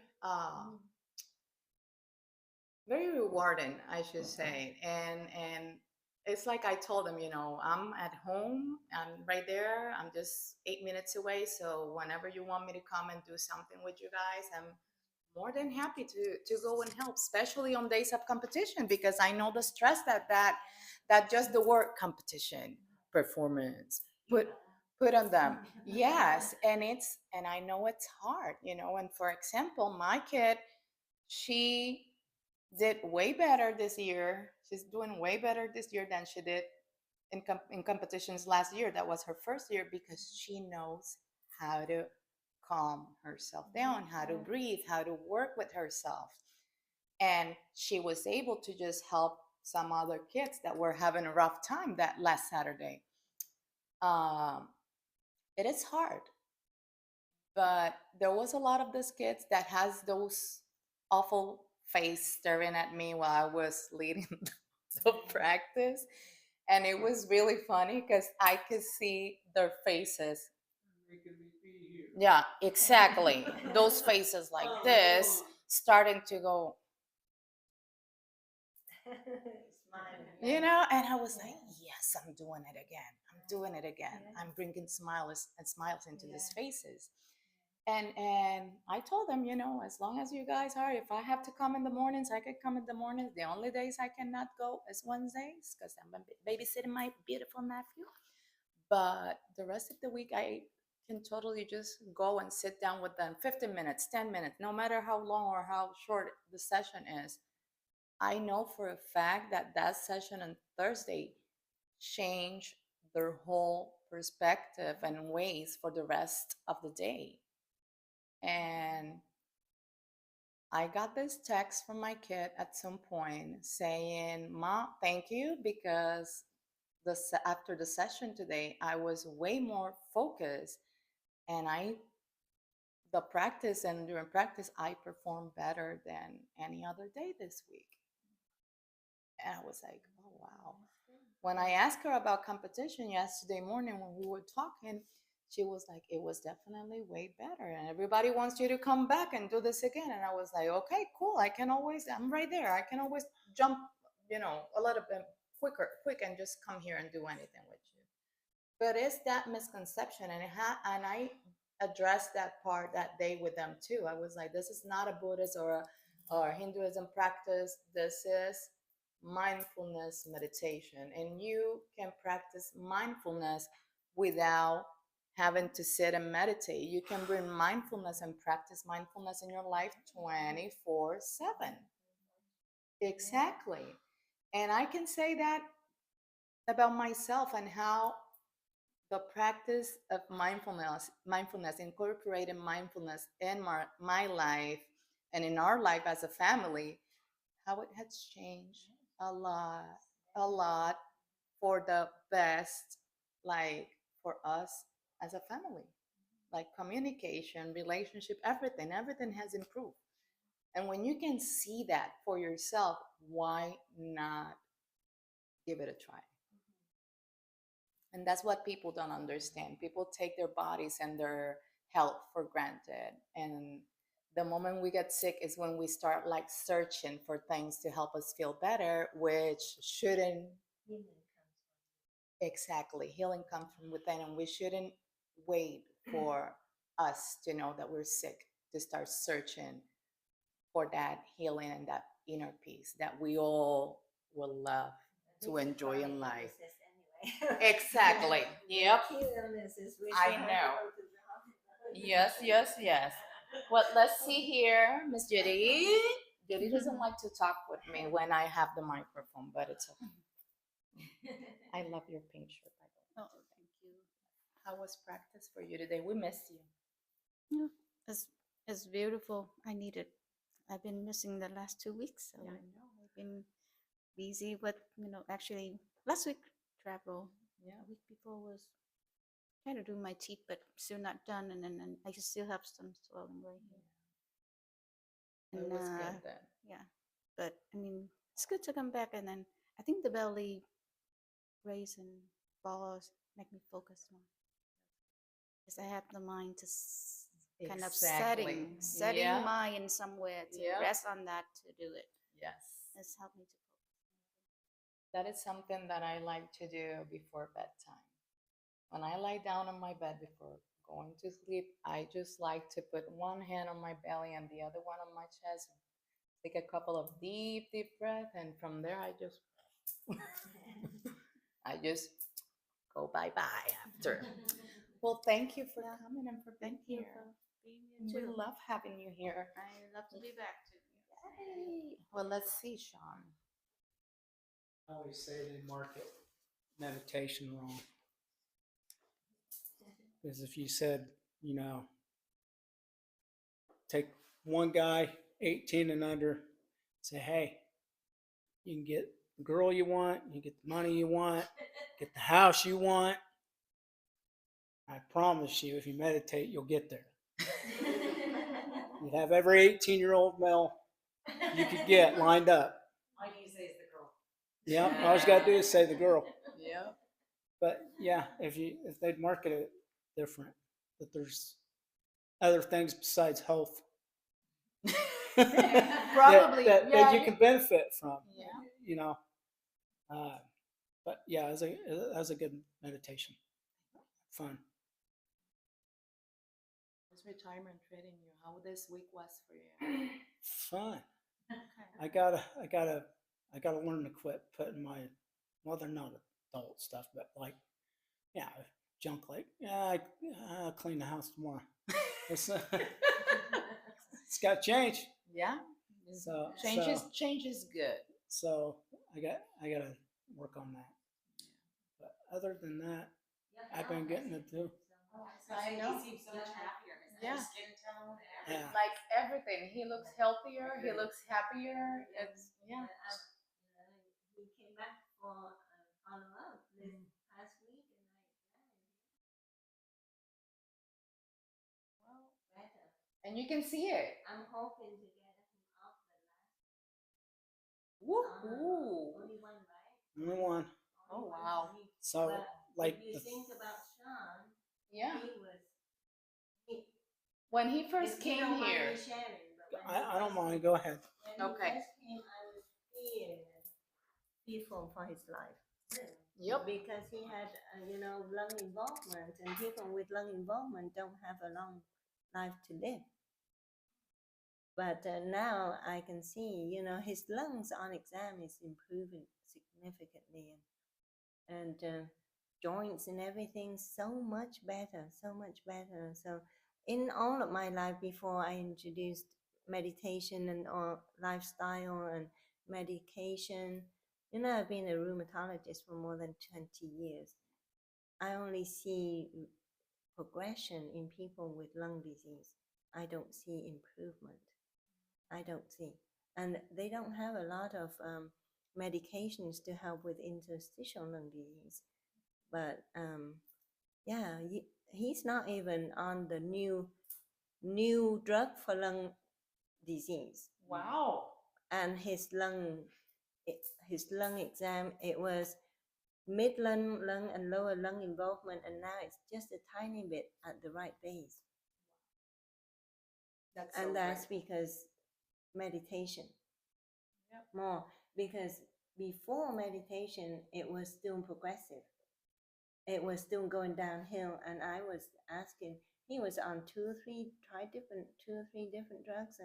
rewarding, I should say. And it's like I told them, I'm at home, I'm right there, I'm just 8 minutes away. So whenever you want me to come and do something with you guys, I'm more than happy to go and help, especially on days of competition, because I know the stress that just the word competition, performance, put on them. Yes, and I know it's hard, and for example, my kid, she did way better this year. She's doing way better this year than she did in competitions last year. That was her first year because she knows how to calm herself down, how to breathe, how to work with herself. And she was able to just help some other kids that were having a rough time that last Saturday. Um, it is hard, but there was a lot of these kids that has those awful face staring at me while I was leading the practice. And it was really funny because I could see their faces. Yeah, exactly. Those faces like this starting to go, and I was like, yes, I'm doing it again. I'm doing it again. I'm bringing smiles and smiles into these faces. And I told them, as long as you guys are, if I have to come in the mornings, I could come in the mornings. The only days I cannot go is Wednesdays because I'm babysitting my beautiful nephew. But the rest of the week, I can totally just go and sit down with them 15 minutes, 10 minutes, no matter how long or how short the session is. I know for a fact that that session on Thursday changed their whole perspective and ways for the rest of the day. And I got this text from my kid at some point saying, "Ma, thank you because after the session today, I was way more focused, and the practice and during practice, I performed better than any other day this week." And I was like, "Oh wow." When I asked her about competition yesterday morning when we were talking, she was like, "It was definitely way better. And everybody wants you to come back and do this again." And I was like, "Okay, cool. I'm right there. I can always jump, a little bit quick and just come here and do anything with you." But it's that misconception. And I addressed that part that day with them too. I was like, this is not a Buddhist or Hinduism practice. This is mindfulness meditation. And you can practice mindfulness without having to sit and meditate. You can bring mindfulness and practice mindfulness in your life 24/7. Exactly. And I can say that about myself and how the practice of mindfulness, incorporating mindfulness in my life and in our life as a family, how it has changed a lot for the best, like for us as a family, like communication, relationship, everything has improved. And when you can see that for yourself, why not give it a try? And that's what people don't understand. People take their bodies and their health for granted. And the moment we get sick is when we start like searching for things to help us feel better, which shouldn't. Exactly. Healing comes from within, and we shouldn't wait for us to know that we're sick to start searching for that healing and that inner peace that we all will love to enjoy in life. Exactly. Yep. I know. Yes, yes, yes. Well, let's see here, Miss Judy. Judy doesn't like to talk with me when I have the microphone, but it's okay. I love your pink shirt, by the way. Oh, thank you. How was practice for you today? We missed you. Yeah, it's beautiful. I need it. I've been missing the last 2 weeks, so Yeah, I know. I've been busy. But actually, last week travel. Yeah. The week before was trying to do my teeth, but still not done, and I just still have some swelling right here. It was good then. Yeah, but I mean, it's good to come back, and then I think the belly raise and balls make me focus more because I have the mind to kind of Exactly. setting Yeah. mind somewhere to Yeah. rest on that to do it. Yes. It's helped me to focus. That is something that I like to do before bedtime. When I lie down on my bed before going to sleep, I just like to put one hand on my belly and the other one on my chest. Take a couple of deep, deep breaths, and from there I just go bye-bye after. Well, thank you for coming and for being Thank you here. for being here We too. love having you here. I love to be back too. Yay. Well, let's see, Sean. I always say they market meditation wrong. Because if you said, take one guy, 18 and under, say, hey, you can get the girl you want, you get the money you want, get the house you want. I promise you, if you meditate, you'll get there. You'd have every 18-year-old male you could get lined up. All you say is the girl. Yeah, all you got to do is say the girl. Yeah. But yeah, if they'd market it different, that there's other things besides health Probably, that yeah. you can benefit from. Yeah. But yeah, as a good meditation, fun. retirement treating you? How this week was for you? Fun. Okay. I gotta learn to quit putting my, well, they're not adult stuff, but like, yeah, junk. Like, yeah, I'll clean the house tomorrow. It's, it's got to change. Yeah. So Change is good. So I gotta work on that. But other than that, I've been getting to do. I know. He seems so much happier. Yeah. Skin tone and Yeah. Like everything. He looks healthier. He looks happier. It's yeah. He came back for follow up this past week, and Well, better. and you can see it. I'm hoping to get him off the last. Woohoo! Only one, right? Only one. Oh, Only one wow. for me. So But like if you the, think about Sean, Yeah. he When he first if you came don't mind here. me sharing, but when I don't mind. Go ahead. When Okay. he first came, I was fearful for his life. Yep. Because he had, lung involvement, and people with lung involvement don't have a long life to live. But now I can see, his lungs on exam is improving significantly, and joints and everything so much better, so much better. So in all of my life before I introduced meditation and or lifestyle and medication, I've been a rheumatologist for more than 20 years. I only see progression in people with lung disease. I don't see improvement. I don't see. And they don't have a lot of medications to help with interstitial lung disease. But yeah, he's not even on the new drug for lung disease. Wow. And his lung exam, it was mid lung and lower lung involvement, and now it's just a tiny bit at the right base. That's That's because meditation. Yep. More because before meditation it was still progressive. It was still going downhill, and I was asking. He was on two or three different drugs,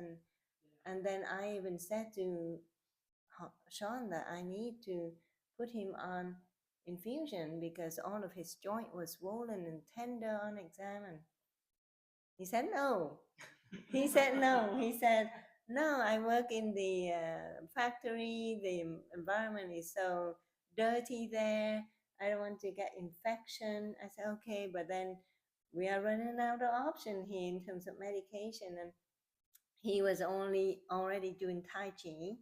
and then I even said to Sean that I need to put him on infusion because all of his joint was swollen and tender on exam, and he said no. He said no. He said, no, I work in the factory. The environment is so dirty there. I don't want to get infection. I said, okay, but then we are running out of option here in terms of medication. And he was already doing Tai Chi.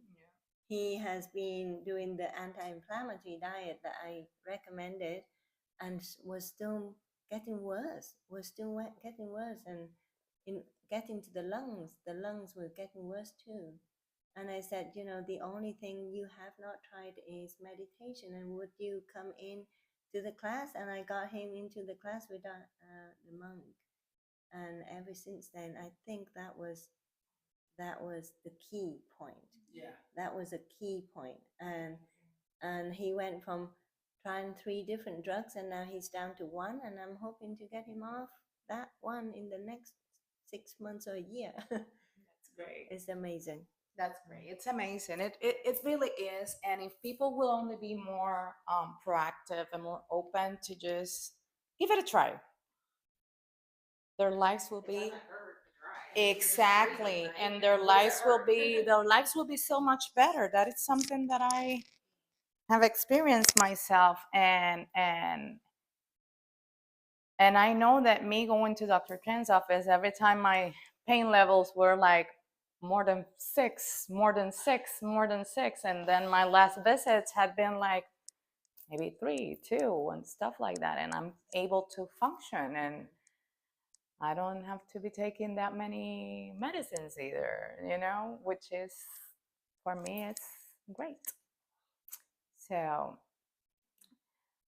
He has been doing the anti-inflammatory diet that I recommended, and was still getting worse. And in getting to the lungs were getting worse too. And I said, the only thing you have not tried is meditation, and would you come in to the class? And I got him into the class with the monk, and ever since then, I think that was the key point. Yeah. That was a key point. And he went from trying 3 different drugs, and now he's down to 1, and I'm hoping to get him off that one in the next 6 months or a year. That's great. It's amazing. That's great. It's amazing. It really is. And if people will only be more proactive and more open to just give it a try, their lives will be exactly, and their lives will be so much better. That is something that I have experienced myself, and I know that me going to Dr. Chen's office every time my pain levels were like more than six, and then my last visits had been like maybe 3, 2, and stuff like that, and I'm able to function, and I don't have to be taking that many medicines either, which is, for me, it's great. So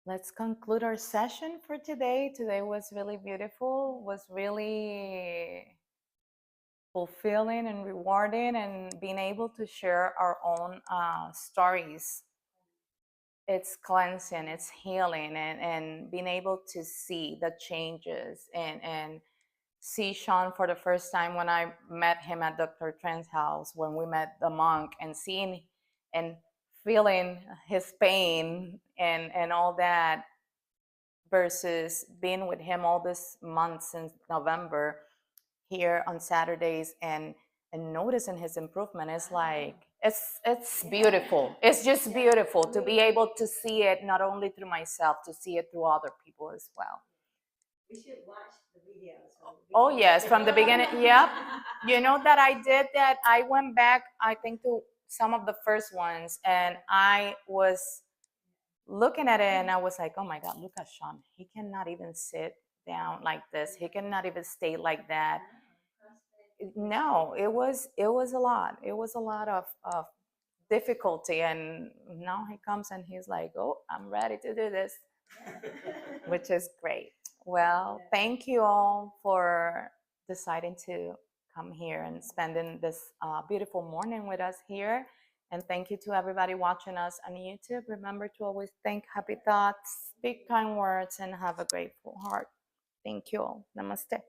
let's conclude our session for today. Today was really beautiful, was really fulfilling and rewarding, and being able to share our own stories. It's cleansing, it's healing, and being able to see the changes and see Sean for the first time when I met him at Dr. Trent's house, when we met the monk, and seeing and feeling his pain and all that, versus being with him all this month since November here on Saturdays and noticing his improvement is like it's beautiful. It's just beautiful to be able to see it not only through myself, to see it through other people as well. We should watch the videos. Oh yes, from the beginning. Yep. You know that I did that. I went back, I think, to some of the first ones, and I was looking at it and I was like, oh my God, look at Sean. He cannot even sit down like this. He cannot even stay like that. No, it was a lot. It was a lot of difficulty. And now he comes and he's like, oh, I'm ready to do this, which is great. Well, thank you all for deciding to come here and spending this beautiful morning with us here. And thank you to everybody watching us on YouTube. Remember to always think happy thoughts, speak kind words, and have a grateful heart. Thank you all. Namaste.